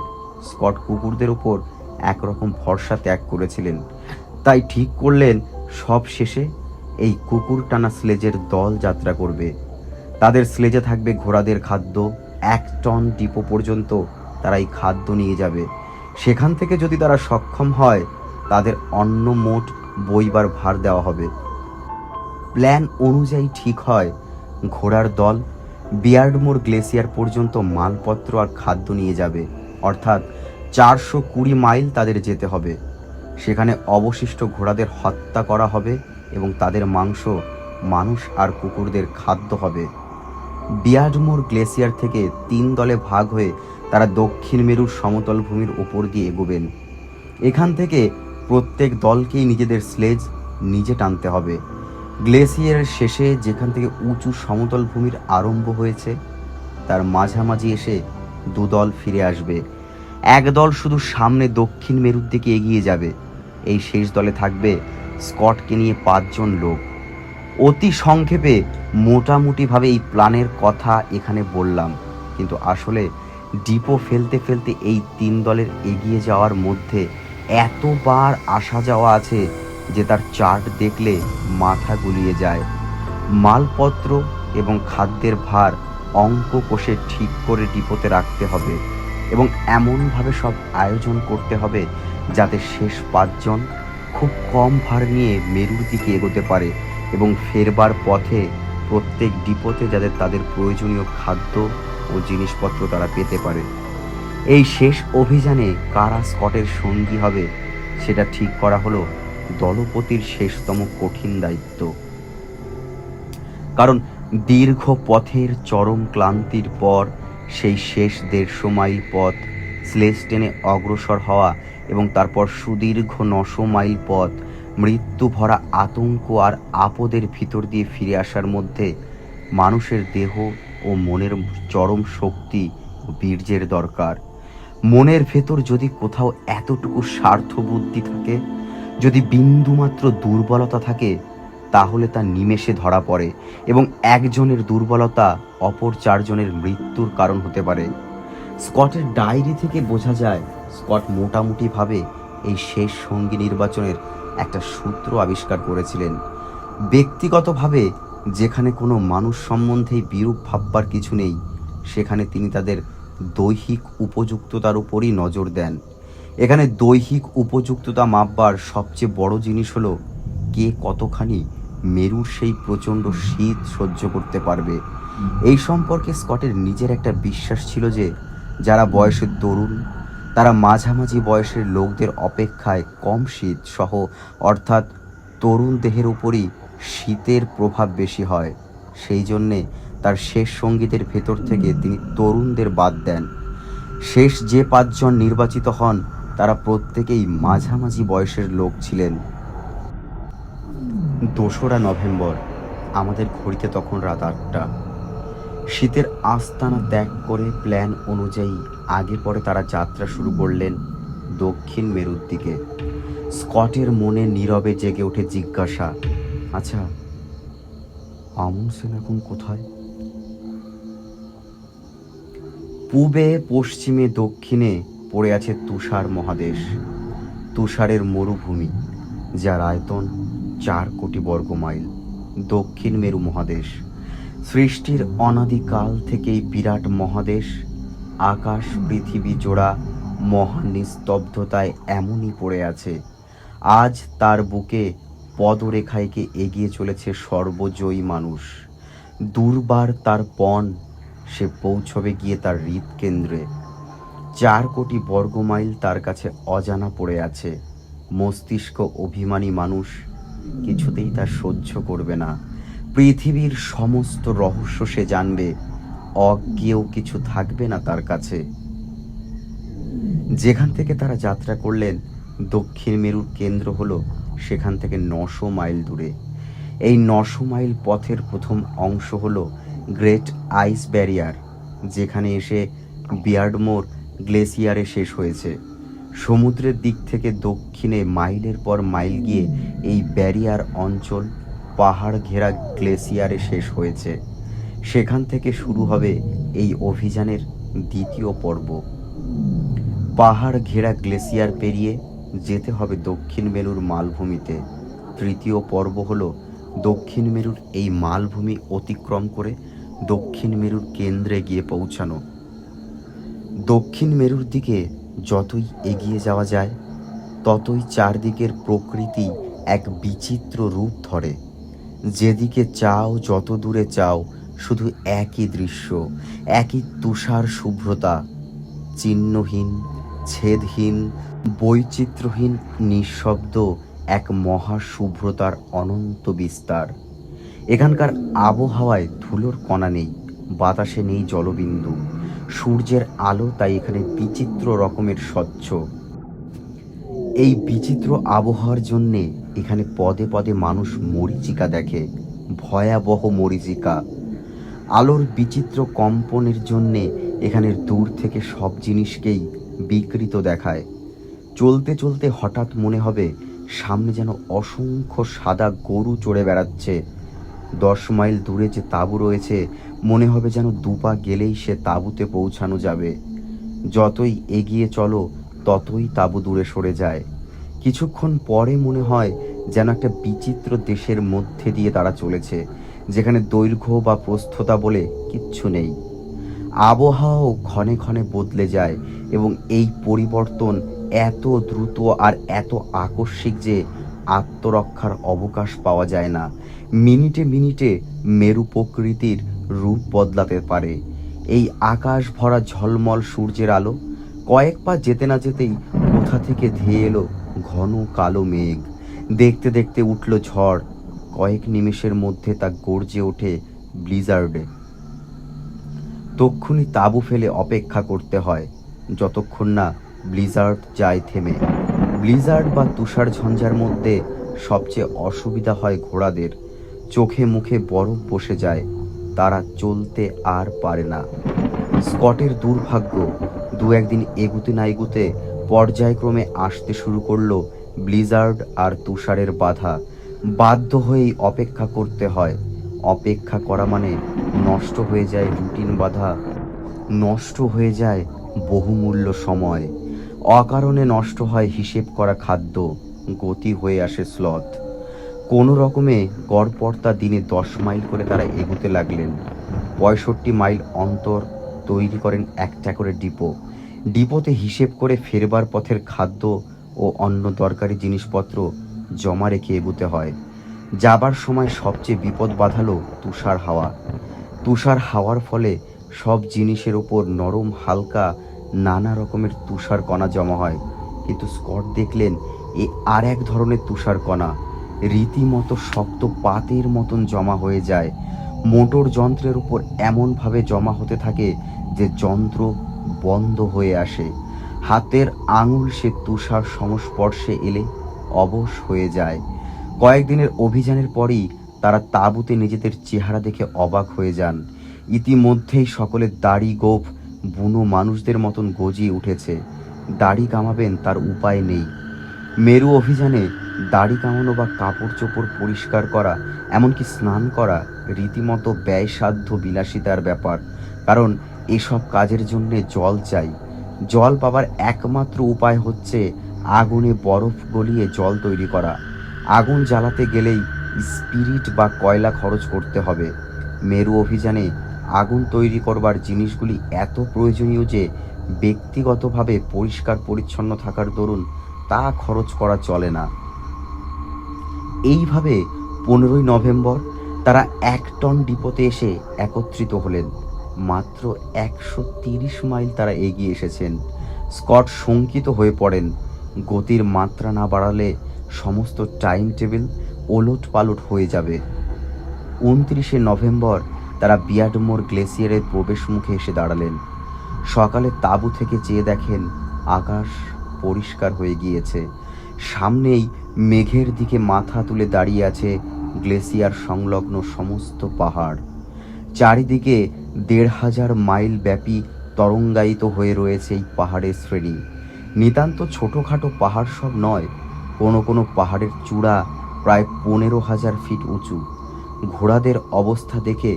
স্কট কুকুরদের উপর একরকম ভরসা ত্যাগ করেছিলেন, তাই ঠিক করলেন সব শেষে এই কুকুর টানা স্লেজের দল যাত্রা করবে। তাদের স্লেজে থাকবে ঘোড়াদের খাদ্য। 1 টন ডিপো পর্যন্ত তারা এই খাদ্য নিয়ে যাবে। সেখান থেকে যদি তারা সক্ষম হয় তাদের অন্য মোট বইবার ভার দেওয়া হবে। প্ল্যান অনুযায়ী ঠিক হয় ঘোড়ার দল বিয়ার্ডমোর গ্লেসিয়ার পর্যন্ত মালপত্র আর খাদ্য নিয়ে যাবে, অর্থাৎ 420 মাইল তাদের যেতে হবে। সেখানে অবশিষ্ট ঘোড়াদের হত্যা করা হবে এবং তাদের মাংস মানুষ আর কুকুরদের খাদ্য হবে। বিয়ার্ডমোর গ্লেসিয়ার থেকে 3 দলে ভাগ হয়ে তারা দক্ষিণ মেরুর সমতল ভূমির উপর দিয়ে এগোবেন। এখান থেকে প্রত্যেক দলকেই নিজেদের স্লেজ নিজে টানতে হবে। গ্লেসিয়ারের শেষে যেখান থেকে উঁচু সমতল ভূমির আরম্ভ হয়েছে তার মাঝামাঝি এসে 2 দল ফিরে আসবে। 1 দল শুধু সামনে দক্ষিণ মেরুর দিকে এগিয়ে যাবে। এই শেষ দলে থাকবে স্কটকে নিয়ে 5 জন লোক। অতি সংক্ষেপে মোটামুটিভাবে এই প্ল্যানের কথা এখানে বললাম, কিন্তু আসলে ডিপো ফেলতে ফেলতে এই 3 দলের এগিয়ে যাওয়ার মধ্যে এতবার আসা যাওয়া আছে যে তার চার্ট দেখলে মাথা গুলিয়ে যায়। মালপত্র এবং খাদ্যের ভার অঙ্ক কষে ঠিক করে ডিপোতে রাখতে হবে এবং এমনভাবে সব আয়োজন করতে হবে যাতে শেষ 5 জন খুব কম ভার নিয়ে মেরুর দিকে এগোতে পারে এবং ফেরবার পথে প্রত্যেক ডিপোতে যাতে তাদের প্রয়োজনীয় খাদ্য ও জিনিসপত্র তারা পেতে পারে। এই শেষ অভিযানে কারা স্কটের সঙ্গী হবে সেটা ঠিক করা হলো দলপতির শেষতম কঠিন দায়িত্ব। কারণ দীর্ঘ পথের চরম ক্লান্তির পর সেই শেষ 150 মাইল পথ স্লেজ টেনে অগ্রসর হওয়া এবং তারপর সুদীর্ঘ 900 মাইল পথ মৃত্যু ভরা আতঙ্ক আর আপদের ভিতর দিয়ে ফিরে আসার মধ্যে মানুষের দেহ ও মনের চরম শক্তি ও বীর্যের দরকার। মনের ভেতর যদি কোথাও এতটুকু স্বার্থবুদ্ধি থাকে, যদি বিন্দুমাত্র দুর্বলতা থাকে, তাহলে তা নিমেষে ধরা পড়ে এবং একজনের দুর্বলতা অপর 4 জনের মৃত্যুর কারণ হতে পারে। স্কটের ডায়েরি থেকে বোঝা যায় স্কট মোটামুটিভাবে এই শেষ সঙ্গী নির্বাচনের একটা সূত্র আবিষ্কার করেছিলেন। ব্যক্তিগতভাবে যেখানে কোনো মানুষ সম্বন্ধেই বিরূপ ভাববার কিছু নেই, সেখানে তিনি তাদের দৈহিক উপযুক্ততার উপরই নজর দেন। এখানে দৈহিক উপযুক্ততা মাপবার সবচেয়ে বড় জিনিস হলো কে কতখানি মেরুর সেই প্রচণ্ড শীত সহ্য করতে পারবে। এই সম্পর্কে স্কটের নিজের একটা বিশ্বাস ছিল যে যারা বয়সে তরুণ তারা মাঝামাঝি বয়সের লোকদের অপেক্ষায় কম শীত সহ, অর্থাৎ তরুণ দেহের উপরই শীতের প্রভাব বেশি হয়। সেই জন্যে তার শেষ সঙ্গীদের ভেতর থেকে তিনি তরুণদের বাদ দেন। শেষ যে 5 জন নির্বাচিত হন তারা প্রত্যেকেই মাঝামাঝি বয়সের লোক ছিলেন। 2রা নভেম্বর, আমাদের ঘড়িতে তখন রাত 8টা। শীতের আস্তানা ত্যাগ করে প্ল্যান অনুযায়ী আগে পরে তারা যাত্রা শুরু করলেন দক্ষিণ মেরুর দিকে। স্কটের মনে নীরবে জেগে ওঠে জিজ্ঞাসা, আচ্ছা আমুনসেন এখন কোথায়? পূবে, পশ্চিমে, দক্ষিণে পড়ে আছে তুষার মহাদেশ, তুষারের মরুভূমি, যার আয়তন 4 কোটি বর্গ মাইল। দক্ষিণ মেরু মহাদেশ সৃষ্টির অনাদিকাল থেকেই বিরাট মহাদেশ। আকাশ পৃথিবী জোড়া মহা নিস্তব্ধতায় এমনই পড়ে আছে। আজ তার বুকে পদরেখায়কে এগিয়ে চলেছে সর্বজয়ী মানুষ। দুর্বার তার পণ, সে পৌঁছবে গিয়ে তার হৃদকেন্দ্রে। 4 কোটি বর্গ মাইল তার কাছে অজানা পড়ে আছে। মস্তিষ্ক অভিমানী মানুষ কিছুতেই তা সহ্য করবে না। পৃথিবীর সমস্ত রহস্য সে জানবে, অজ্ঞেয় কিছু থাকবে না তার কাছে। যেখান থেকে তারা যাত্রা করলেন দক্ষিণ মেরুর কেন্দ্র হলো সেখান থেকে 900 মাইল দূরে। এই 900 মাইল পথের প্রথম অংশ হলো গ্রেট আইস ব্যারিয়ার, যেখানে এসে বিয়ার্ডমোর গ্লেসিয়ারে শেষ হয়েছে। সমুদ্রের দিক থেকে দক্ষিণে মাইলের পর মাইল গিয়ে এই ব্যারিয়ার অঞ্চল পাহাড় ঘেরা গ্লেসিয়ারে শেষ হয়েছে। সেখান থেকে শুরু হবে এই অভিযানের দ্বিতীয় পর্ব। পাহাড় ঘেরা গ্লেসিয়ার পেরিয়ে যেতে হবে দক্ষিণ মেরুর মালভূমিতে। তৃতীয় পর্ব হলো দক্ষিণ মেরুর এই মালভূমি অতিক্রম করে দক্ষিণ মেরুর কেন্দ্রে গিয়ে পৌঁছানো। দক্ষিণ মেরুর দিকে যতই এগিয়ে যাওয়া যায় ততই চারদিকের প্রকৃতি এক বিচিত্র রূপ ধরে। যেদিকে চাও, যত দূরে চাও, শুধু একই দৃশ্য, একই তুষার শুভ্রতা, চিহ্নহীন, ছেদহীন, বৈচিত্র্যহীন, নিঃশব্দ এক মহা শুভ্রতার অনন্ত বিস্তার। এখানকার আবহাওয়ায় ধুলোর কণা নেই, বাতাসে নেই জলবিন্দু। সূর্যের আলো তাই এখানে বিচিত্র রকমের স্বচ্ছ। এই বিচিত্র আবহাওয়ার জন্যে এখানে পদে পদে মানুষ মরীচিকা দেখে, ভয়াবহ মরীচিকা। আলোর বিচিত্র কম্পনের জন্যে এখানের দূর থেকে সব জিনিসকেই বিকৃত দেখায়। চলতে চলতে হঠাৎ মনে হবে সামনে যেন অসংখ্য সাদা গরু চড়ে বেড়াচ্ছে। 10 মাইল দূরে যে তাঁবু রয়েছে মনে হবে যেন 2 পা গেলেই সে তাঁবুতে পৌঁছানো যাবে। যতই এগিয়ে চলো ততই তাঁবু দূরে সরে যায়। কিছুক্ষণ পরে মনে হয় যেন একটা বিচিত্র দেশের মধ্যে দিয়ে তারা চলেছে, যেখানে দৈর্ঘ্য বা প্রস্থতা বলে কিচ্ছু নেই। আবহাওয়াও ক্ষণে ক্ষণে বদলে যায় এবং এই পরিবর্তন এত দ্রুত আর এত আকস্মিক যে আত্মরক্ষার অবকাশ পাওয়া যায় না। মিনিটে মিনিটে মেরু প্রকৃতির রূপ বদলাতে পারে। এই আকাশ ভরা ঝলমল সূর্যের আলো কয়েক পা যেতে না যেতেই কোথা থেকে ধেয়ে এলো ঘন কালো মেঘ। দেখতে দেখতে উঠল ঝড়। কয়েক নিমেষের মধ্যে তা গর্জে ওঠে ব্লিজার্ডে। তক্ষুনি তাঁবু ফেলে অপেক্ষা করতে হয় যতক্ষণ না ব্লিজার্ড যায় থেমে। ব্লিজার্ড বা তুষার ঝঞ্ঝার মধ্যে সবচেয়ে অসুবিধা হয় ঘোড়াদের। চোখে মুখে বরফ বসে যায়, তারা চলতে আর পারে না। স্কটের দুর্ভাগ্য, দু একদিন এগুতে না এগুতে পর্যায়ক্রমে আসতে শুরু করলো ব্লিজার্ড আর তুষারের বাধা। বাধ্য হয়েই অপেক্ষা করতে হয়। অপেক্ষা করা মানে নষ্ট হয়ে যায় রুটিন বাঁধা, নষ্ট হয়ে যায় বহুমূল্য সময়, অকারণে নষ্ট হয় হিসেব করা খাদ্য, গতি হয়ে আসে স্লথ। কোনো রকমে গড়পড়তা দিনে 10 মাইল করে তারা এগোতে লাগলেন। 65 মাইল অন্তর তৈরি করেন একটা করে ডিপো। ডিপোতে হিসেব করে ফেরবার পথের খাদ্য ও অন্য দরকারি জিনিসপত্র জমা রেখে এগোতে হয়। যাবার সময় সবচেয়ে বিপদ বাঁধালো তুষার হাওয়া। তুষার হাওয়ার ফলে সব জিনিসের ওপর নরম হালকা নানা রকমের তুষার কণা জমা হয়। কিন্তু স্কট দেখলেন এ আর এক ধরনের তুষার কণা, রীতিমতো শক্ত পাতের মতন জমা হয়ে যায়। মোটর যন্ত্রের উপর এমনভাবে জমা হতে থাকে যে যন্ত্র বন্ধ হয়ে আসে। হাতের আঙুল সে তুষার সংস্পর্শে এলে অবশ হয়ে যায়। কয়েকদিনের অভিযানের পরই তারা তাঁবুতে নিজেদের চেহারা দেখে অবাক হয়ে যান। ইতিমধ্যেই সকলের দাড়ি গোঁফ বুনো মানুষদের মতন গজিয়ে উঠেছে। দাড়ি কামাবেন তার উপায় নেই। মেরু অভিযানে দাড়ি কামানো বা কাপড় চোপড় পরিষ্কার করা, এমনকি স্নান করা রীতিমতো ব্যয়সাধ্য বিলাসিতার ব্যাপার। কারণ এসব কাজের জন্যে জল চাই। জল পাবার একমাত্র উপায় হচ্ছে আগুনে বরফ গলিয়ে জল তৈরি করা। আগুন জ্বালাতে গেলেই স্পিরিট বা কয়লা খরচ করতে হবে। মেরু অভিযানে আগুন তৈরি করবার জিনিসগুলি এত প্রয়োজনীয় যে ব্যক্তিগতভাবে পরিষ্কার পরিচ্ছন্ন থাকার দরুন তা খরচ করা চলে না। এইভাবে 15ই নভেম্বর তারা 1 টন ডিপোতে এসে একত্রিত হলেন। মাত্র 130 মাইল তারা এগিয়ে এসেছেন। স্কট শঙ্কিত হয়ে পড়েন। গতির মাত্রা না বাড়ালে সমস্ত টাইম টেবিল ওলট পালট হয়ে যাবে। 29শে নভেম্বর তারা বিয়াডমোর গ্লেসিয়ারের প্রবেশ মুখে এসে দাঁড়ালেন। সকালে তাঁবু থেকে চেয়ে দেখেন আকাশ পরিষ্কার হয়ে গিয়েছে। সামনেই মেঘের দিকে মাথা তুলে দাঁড়িয়ে আছে গ্লেসিয়ার সংলগ্ন সমস্ত পাহাড়। চারিদিকে 1500 মাইল ব্যাপী তরঙ্গায়িত হয়ে রয়েছে এই পাহাড়ের শ্রেণী। নিতান্ত ছোটোখাটো পাহাড় সব নয়, কোনো কোনো পাহাড়ের চূড়া প্রায় 15,000 ফিট উঁচু। ঘোড়াদের অবস্থা দেখে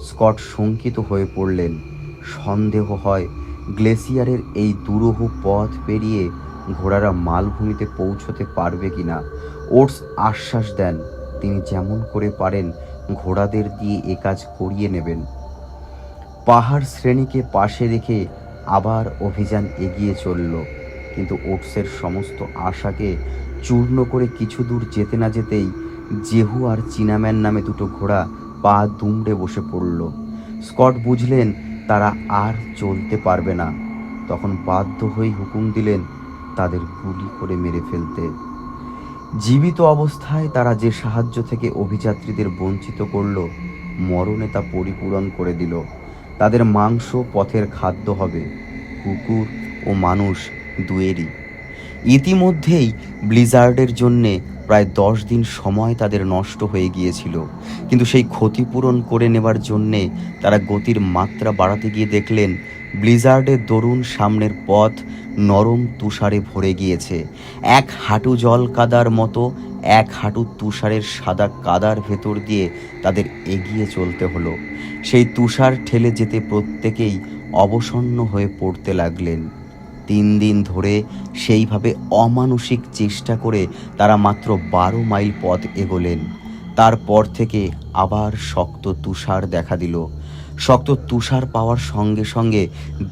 স্কট শঙ্কিত হয়ে পড়লেন। সন্দেহ হয় গ্লেসিয়ারের এই দুরূহ পথ পেরিয়ে ঘোড়ারা মালভূমিতে পৌঁছতে পারবে কিনা। ওটস আশ্বাস দেন তিনি যেমন করে পারেন ঘোড়াদের দিয়ে এ কাজ করিয়ে নেবেন। পাহাড় শ্রেণীকে পাশে রেখে আবার অভিযান এগিয়ে চলল। কিন্তু ওটসের সমস্ত আশাকে চূর্ণ করে কিছু দূর যেতে না যেতেই জেহু আর চিনাম্যান নামে দুটো ঘোড়া পা দুমড়ে বসে পড়ল। স্কট বুঝলেন তারা আর চলতে পারবে না। তখন বাধ্য হয়ে হুকুম দিলেন তাদের গুলি করে মেরে ফেলতে। জীবিত অবস্থায় তারা যে সাহায্য থেকে অভিযাত্রীদের বঞ্চিত করল, মরণে তা পরিপূরণ করে দিল। তাদের মাংস পথের খাদ্য হবে, কুকুর ও মানুষ দুয়েরই। ইতিমধ্যেই ব্লিজার্ডের জন্যে প্রায় 10 দিন সময় তাদের নষ্ট হয়ে গিয়েছিল। কিন্তু সেই ক্ষতিপূরণ করে নেবার জন্যে তারা গতির মাত্রা বাড়াতে গিয়ে দেখলেন ব্লিজার্ডের দরুন সামনের পথ নরম তুষারে ভরে গিয়েছে। 1 হাঁটু জল কাদার মতো 1 হাঁটু তুষারের সাদা কাদার ভেতর দিয়ে তাদের এগিয়ে চলতে হলো। সেই তুষার ঠেলে যেতে প্রত্যেকেই অবসন্ন হয়ে পড়তে লাগলেন। 3 দিন ধরে সেইভাবে অমানসিক চেষ্টা করে তারা মাত্র 12 মাইল পথ এগোলেন। তারপর থেকে আবার শক্ত তুষার দেখা দিল। শক্ত তুষার পাওয়ার সঙ্গে সঙ্গে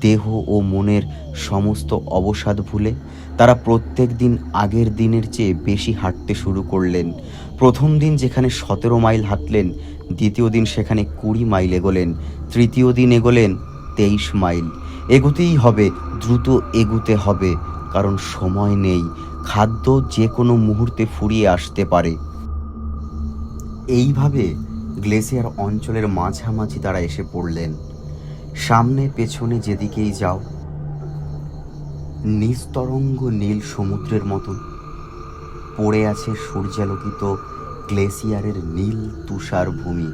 দেহ ও মনের সমস্ত অবসাদ ভুলে তারা প্রত্যেক দিন আগের দিনের চেয়ে বেশি হাঁটতে শুরু করলেন। প্রথম দিন যেখানে 17 মাইল হাঁটলেন, দ্বিতীয় দিন সেখানে 20 মাইল এগোলেন, তৃতীয় দিন এগোলেন 23 মাইল। এগোতেই হবে, দ্রুত এগুতে হবে, কারণ সময় নেই। খাদ্য যে কোনো মুহূর্তে ফুরিয়ে আসতে পারে। এইভাবে গ্লেসিয়ার অঞ্চলের মাঝামাঝি তারা এসে পড়লেন। সামনে পেছনে যেদিকেই যাও নিস্তরঙ্গ নীল সমুদ্রের মতন পড়ে আছে সূর্যালোকিত গ্লেসিয়ারের নীল তুষার ভূমি,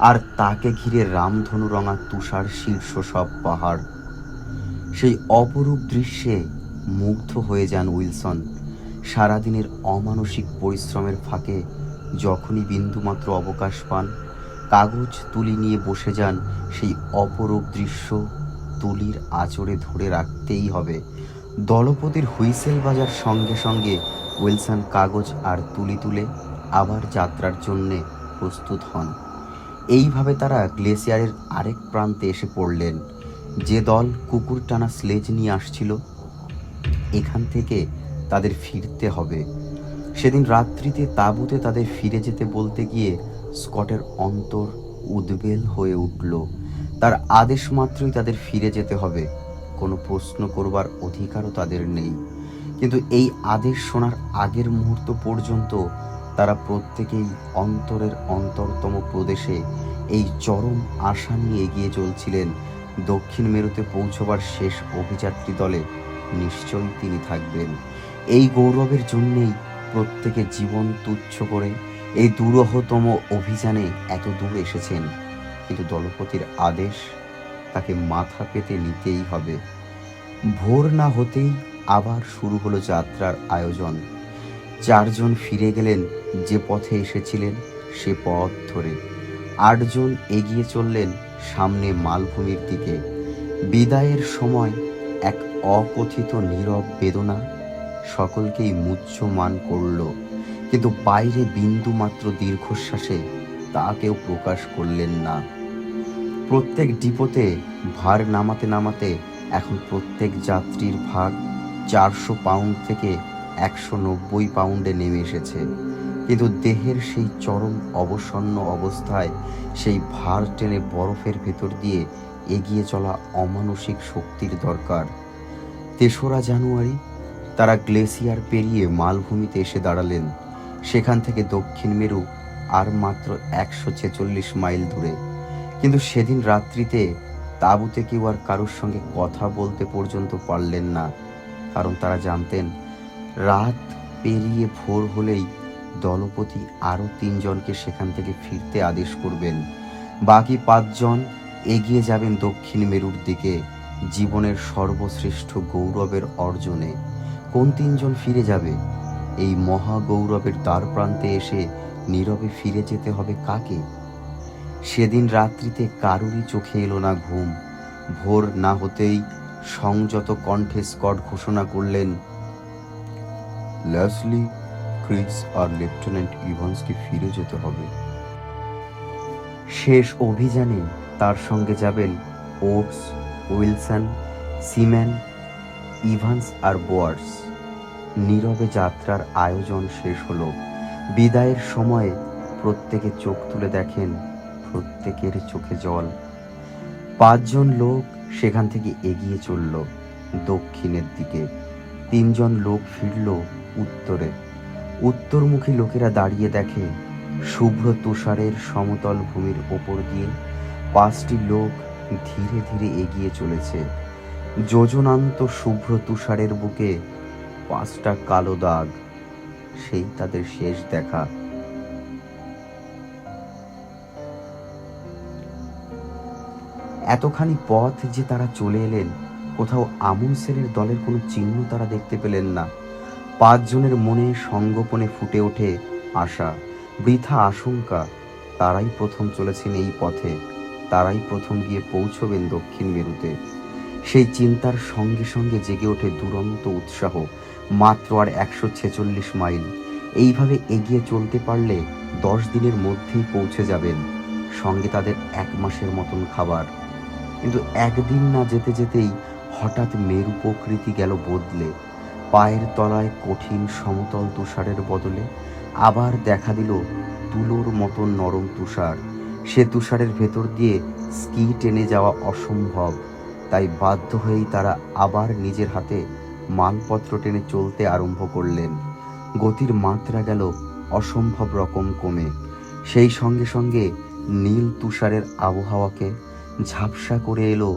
আর তাকে ঘিরে রামধনু রঙা তুষার শীর্ষ সব পাহাড়। সেই অপরূপ দৃশ্যে মুগ্ধ হয়ে যান উইলসন। সারাদিনের অমানসিক পরিশ্রমের ফাঁকে যখনই বিন্দুমাত্র অবকাশ পান, কাগজ তুলি নিয়ে বসে যান সেই অপরূপ দৃশ্য তুলির আঁচড়ে ধরে রাখতেই হবে। দলপতির হুইসেল বাজার সঙ্গে সঙ্গে উইলসন কাগজ আর তুলি তুলে আবার যাত্রার জন্যে প্রস্তুত হন। এইভাবে তারা গ্লেসিয়ারের আরেক প্রান্তে এসে পড়লেন। যে দল কুকুর টানা স্লেজ নিয়ে আসছিল, এখান থেকে তাদের ফিরতে হবে। সেদিন রাত্রিতে তাঁবুতে তাদের ফিরে যেতে বলতে গিয়ে স্কটের অন্তর উদ্বেল হয়ে উঠল। তার আদেশ মাত্রই তাদের ফিরে যেতে হবে, কোনো প্রশ্ন করবার অধিকারও তাদের নেই। কিন্তু এই আদেশ শোনার আগের মুহূর্ত পর্যন্ত তারা প্রত্যেকেই অন্তরের অন্তরতম প্রদেশে এই চরম আশা নিয়ে এগিয়ে চলছিলেন, দক্ষিণ মেরুতে পৌঁছবার শেষ অভিযাত্রী দলে নিশ্চয়ই তিনি থাকবেন। এই গৌরবের জন্যেই প্রত্যেকে জীবন তুচ্ছ করে এই দুরূহতম অভিযানে এত দূর এসেছেন। কিন্তু দলপতির আদেশ, তাকে মাথা পেতে নিতেই হবে। ভোর না হতেই আবার শুরু হলো যাত্রার আয়োজন। 4 জন ফিরে গেলেন যে পথে এসেছিলেন সে পথ ধরে। 8 জন এগিয়ে চললেন সামনে মালভূমির দিকে। বিদায়ের সময় এক অকথিত নীরব বেদনা সকলকেই মুহ্যমান করল, কিন্তু বাইরে বিন্দু মাত্র দীর্ঘশ্বাসে তা কেউ প্রকাশ করলেন না। প্রত্যেক ডিপোতে ভার নামাতে নামাতে এখন প্রত্যেক যাত্রীর ভাগ 400 পাউন্ড থেকে 190 পাউন্ডে নেমে এসেছে। কিন্তু দেহের সেই চরম অবসন্ন অবস্থায় সেই ভার টেনে বরফের ভেতর দিয়ে এগিয়ে চলা অমানসিক শক্তির দরকার। 3রা জানুয়ারি তারা গ্লেসিয়ার পেরিয়ে মালভূমিতে এসে দাঁড়ালেন। সেখান থেকে দক্ষিণ মেরু আর মাত্র 146 মাইল দূরে। কিন্তু সেদিন রাত্রিতে তাঁবুতে কেউ আর কারোর সঙ্গে কথা বলতে পর্যন্ত পারলেন না, কারণ তারা জানতেন রাত পেরিয়ে ভোর হলেই দলপতি আরও 3 জনকে সেখান থেকে ফিরতে আদেশ করবেন। বাকি 5 জন এগিয়ে যাবেন দক্ষিণ মেরুর দিকে জীবনের সর্বশ্রেষ্ঠ গৌরবের অর্জনে। কোন 3 জন ফিরে যাবে? এই মহা গৌরবের দ্বার প্রান্তে এসে নীরবে ফিরে যেতে হবে কাকে? সেদিন রাত্রিতে কারুরই চোখে এলো না ঘুম। ভোর না হতেই সংযত কণ্ঠে স্কট ঘোষণা করলেন, লেসলি, ক্রিস আর লেফটেন্যান্ট ইভান্সকে ফিরে যেতে হবে। শেষ অভিযানে তার সঙ্গে যাবেন ওটস, উইলসন, সিম্যান, ইভান্স আর বোয়ার্স। নীরবে যাত্রার আয়োজন শেষ হলো। বিদায়ের সময়ে প্রত্যেকে চোখ তুলে দেখেন, প্রত্যেকের চোখে জল। 5 জন লোক সেখান থেকে এগিয়ে চলল দক্ষিণের দিকে। 3 জন লোক ফিরল উত্তরে। উত্তরমুখী লোকেরা দাঁড়িয়ে দেখে শুভ্র তুষারের সমতল ভূমির ওপর দিয়ে 5টি লোক ধীরে ধীরে এগিয়ে চলেছে। যোজনান্ত শুভ্র তুষারের বুকে 5টা কালো দাগ, সেই তাদের শেষ দেখা। এতখানি পথ যে তারা চলে এলেন, কোথাও আমুনসেনের দলের কোনো চিহ্ন তারা দেখতে পেলেন না। 5 জনের মনে সঙ্গোপনে ফুটে ওঠে আশা, বৃথা আশঙ্কা। তারাই প্রথম চলেছেন এই পথে, তারাই প্রথম গিয়ে পৌঁছবেন দক্ষিণ মেরুতে। সেই চিন্তার সঙ্গে সঙ্গে জেগে ওঠে দুরন্ত উৎসাহ। মাত্র আর 146 মাইল। এইভাবে এগিয়ে চলতে পারলে 10 দিনের মধ্যেই পৌঁছে যাবেন। সঙ্গে তাদের 1 মাসের মতন খাবার। কিন্তু একদিন না যেতে যেতেই হঠাৎ মেরু প্রকৃতি গেল বদলে। পায়ের তলায় কঠিন সমতল তুষারের বদলে আবার দেখা দিল তুলোর মতন নরম তুষার। সে তুষারের ভেতর দিয়ে স্কি টেনে যাওয়া অসম্ভব। তাই বাধ্য হয়েই তারা আবার নিজের হাতে মালপত্র টেনে চলতে আরম্ভ করলেন। গতির মাত্রা গেল অসম্ভব রকম কমে। সেই সঙ্গে সঙ্গে নীল তুষারের আবহাওয়াকে ঝাপসা করে এলো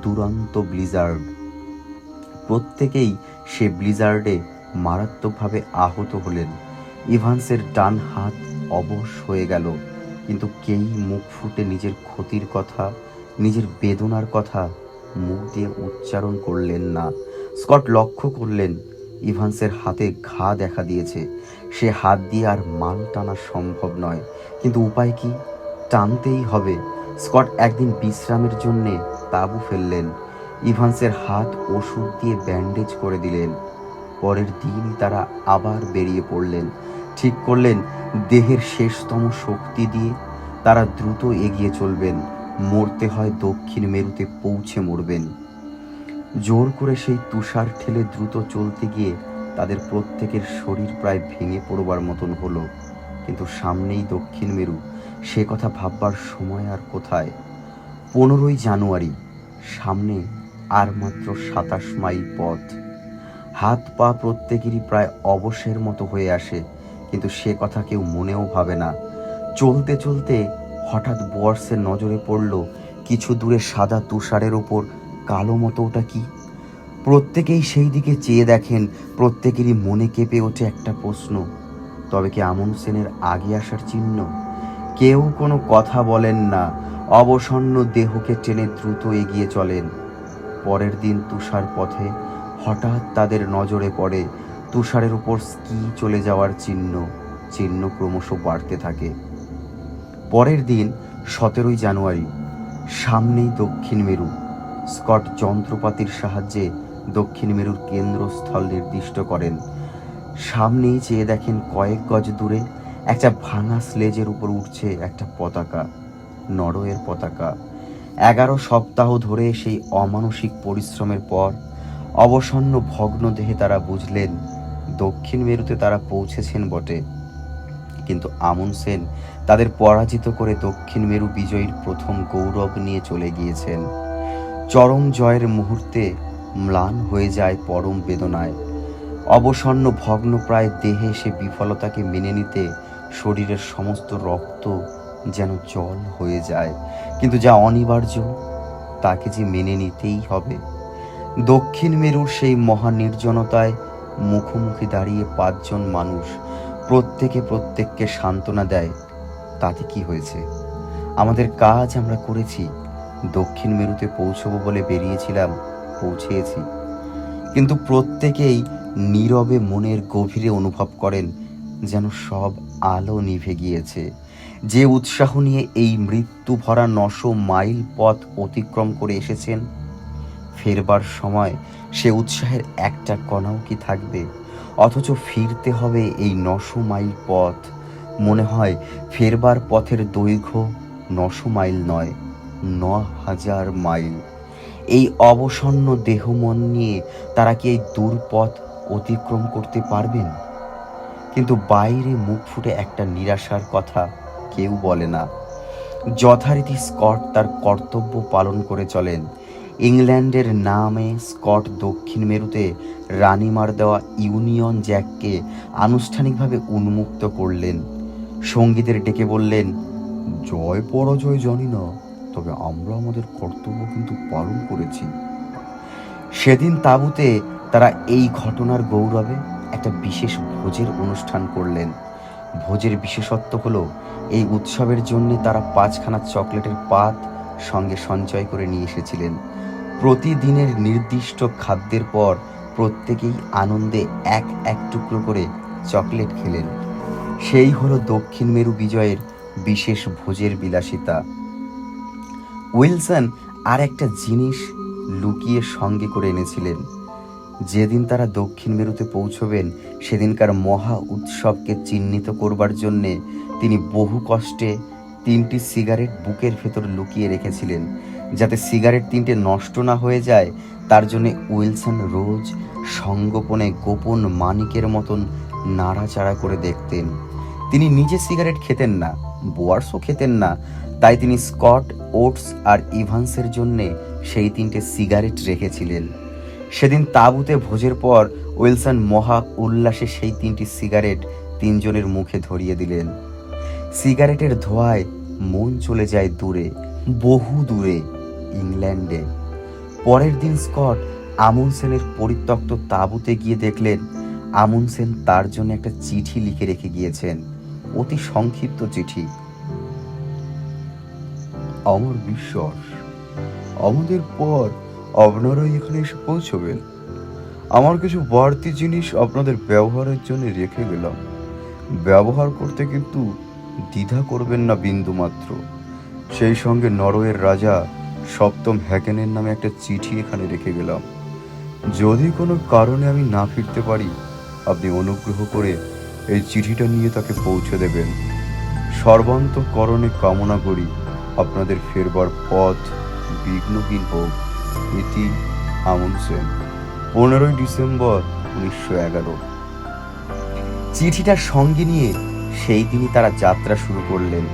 দুরন্ত ব্লিজার্ড। প্রত্যেকেই সে ব্লিজার্ডে মারাত্মকভাবে আহত হলেন। ইভান্সের ডান হাত অবশ হয়ে গেল, কিন্তু কেই মুখ ফুটে নিজের ক্ষতির কথা, নিজের বেদনার কথা মুখ দিয়ে উচ্চারণ করলেন না। স্কট লক্ষ্য করলেন ইভান্সের হাতে ঘা দেখা দিয়েছে। সে হাত দিয়ে আর মাল টানা সম্ভব নয়, কিন্তু উপায় কি? টানতেই হবে। স্কট একদিন বিশ্রামের জন্যে তাঁবু ফেললেন। ইভান্সের হাত ওষুধ দিয়ে ব্যান্ডেজ করে দিলেন। পরের দিনই তারা আবার বেরিয়ে পড়লেন। ঠিক করলেন দেহের শেষতম শক্তি দিয়ে তারা দ্রুত এগিয়ে চলবেন। মরতে হয় দক্ষিণ মেরুতে পৌঁছে মরবেন। জোর করে সেই তুষার ঠেলে দ্রুত চলতে গিয়ে তাদের প্রত্যেকের শরীর প্রায় ভেঙে পড়বার মতন হলো। কিন্তু সামনেই দক্ষিণ মেরু, সে কথা ভাববার সময় আর কোথায়। 15ই জানুয়ারি, সামনে আর মাত্র 27 মাইল পথ। হাত পা প্রত্যেকেরই প্রায় অবশের মতো হয়ে আসে, কিন্তু সে কথা কেউ মনেও ভাবে না। চলতে চলতে হঠাৎ বোয়ার্সের নজরে পড়ল কিছু দূরে সাদা তুষারের ওপর কালো মতো। ওটা কি? প্রত্যেকেই সেই দিকে চেয়ে দেখেন। প্রত্যেকেরই মনে কেঁপে ওঠে একটা প্রশ্ন, তবে কি আমুনসেনের আগে আসার চিহ্ন? কেউ কোনো কথা বলেন না, অবসন্ন দেহকে টেনে দ্রুত এগিয়ে চলেন। পরের দিন তুষার পথে হঠাৎ তাদের নজরে পড়ে তুষারের উপর স্কি চলে যাওয়ার চিহ্ন। চিহ্ন ক্রমশ বাড়তে থাকে। পরের দিন 17ই জানুয়ারি, সামনেই দক্ষিণ মেরু। স্কট যন্ত্রপাতির সাহায্যে দক্ষিণ মেরুর কেন্দ্রস্থল নির্দিষ্ট করেন। সামনেই চেয়ে দেখেন কয়েক গজ দূরে একটা ভাঙা স্লেজের উপর উঠছে একটা পতাকা, নরওয়ের পতাকা। 11 সপ্তাহ ধরে সেই অমানসিক পরিশ্রমের পর অবসন্ন ভগ্ন দেহে তারা বুঝলেন দক্ষিণ মেরুতে তারা পৌঁছেছেন বটে, কিন্তু আমুনসেন তাদের পরাজিত করে দক্ষিণ মেরু বিজয়ীর প্রথম গৌরব নিয়ে চলে গিয়েছেন। চরম জয়ের মুহূর্তে ম্লান হয়ে যায় পরম বেদনায়। অবসন্ন ভগ্নপ্রায় দেহে সে বিফলতাকে মেনে নিতে শরীরের সমস্ত রক্ত যেন জল হয়ে যায়, কিন্তু যা অনিবার্য তাকে যে মেনে নিতেই হবে। দক্ষিণ মেরুর সেই মহা নির্জনতায় মুখোমুখি দাঁড়িয়ে 5 জন মানুষ প্রত্যেকে প্রত্যেককে সান্ত্বনা দেয়। তাতে কি হয়েছে? আমাদের কাজ আমরা করেছি। দক্ষিণ মেরুতে পৌঁছবো বলে বেরিয়েছিলাম, পৌঁছেছি। কিন্তু প্রত্যেকেই নীরবে মনের গভীরে অনুভব করেন যেন সব আলো নিভে গিয়েছে। যে উৎসাহ নিয়ে এই মৃত্যু ভরা 900 মাইল পথ অতিক্রম করে এসেছেন, ফেরবার সময় সে উৎসাহের একটা কণাও কি থাকবে? অথচ ফিরতে হবে এই 900 মাইল পথ। মনে হয় ফেরবার পথের দৈর্ঘ্য 900 মাইল নয়, 9000 মাইল। এই অবসন্ন দেহ মন নিয়ে তারা কি এই দূর পথ অতিক্রম করতে পারবেন? কিন্তু বাইরে মুখ ফুটে একটা নিরাশার কথা কেউ বলে না। যথারীতি স্কট তার কর্তব্য পালন করে চলেন। ইংল্যান্ডের নামে স্কট দক্ষিণ মেরুতে রানিমার দেওয়া ইউনিয়ন জ্যাককে আনুষ্ঠানিকভাবে উন্মুক্ত করলেন। সঙ্গীদের ডেকে বললেন, জয় পরাজয় জানি না, তবে আমরা আমাদের কর্তব্য কিন্তু পালন করেছি। সেদিন তাঁবুতে তারা এই ঘটনার গৌরবে একটা বিশেষ ভোজের অনুষ্ঠান করলেন। ভোজের বিশেষত্ব হলো এই উৎসবের জন্য তারা 5খানা চকলেটের পাত সঙ্গে সঞ্চয় করে নিয়ে এসেছিলেন। প্রতিদিনের নির্দিষ্ট খাদ্যের পর প্রত্যেকেই আনন্দে এক এক টুকরো করে চকলেট খেলেন। সেই হলো দক্ষিণ মেরু বিজয়ের বিশেষ ভোজের বিলাসিতা। উইলসন আর একটা জিনিস লুকিয়ে সঙ্গে করে এনেছিলেন। যেদিন তারা দক্ষিণ মেরুতে পৌঁছবেন সেদিনকার মহা উৎসবকে চিহ্নিত করবার জন্যে তিনি বহু কষ্টে 3টি সিগারেট বুকের ভেতর লুকিয়ে রেখেছিলেন। যাতে সিগারেট 3টে নষ্ট না হয়ে যায় তার জন্য উইলসন রোজ সঙ্গোপনে গোপন মানিকের মতন নাড়াচাড়া করে দেখতেন। তিনি নিজে সিগারেট খেতেন না, বোয়ার্সও খেতেন না, তাই তিনি স্কট, ওটস আর ইভান্সের জন্যে সেই 3টে সিগারেট রেখেছিলেন। সেদিন তাঁবুতে ভোজের পর উইলসন মহা উল্লাসে সেই 3টি সিগারেট 3 জনের মুখে ধরিয়ে দিলেন। সিগারেটের ধোঁয়ায় মন চলে যায় দূরে, বহু দূরে, ইংল্যান্ডে। পরের দিন স্কট আমুনসেনের পরিত্যক্ত তাঁবুতে গিয়ে দেখলেন আমুনসেন তার জন্য একটা চিঠি লিখে রেখে গিয়েছেন। অতি সংক্ষিপ্ত চিঠি। আমার বিশ্বাস আমাদের পর আপনারাই এখানে এসে পৌঁছবেন। আমার কিছু বাড়তি জিনিস আপনাদের ব্যবহারের জন্য রেখে গেলাম। ব্যবহার করতে কিন্তু দ্বিধা করবেন না বিন্দু মাত্র। সেই সঙ্গে নরওয়ের রাজা সপ্তম হ্যাকেনের নামে একটা চিঠি এখানে রেখে গেলাম। যদি কোনো কারণে আমি না ফিরতে পারি, আপনি অনুগ্রহ করে এই চিঠিটা নিয়ে তাকে পৌঁছে দেবেন। সর্বান্তকরণে কামনা করি আপনাদের ফেরবার পথ বিঘ্নহীন হোক। ইতি আমুনসেন, 15 ডিসেম্বর 1911। চিঠিটার সঙ্গে নিয়ে সেই দিনই তারা যাত্রা শুরু করলেন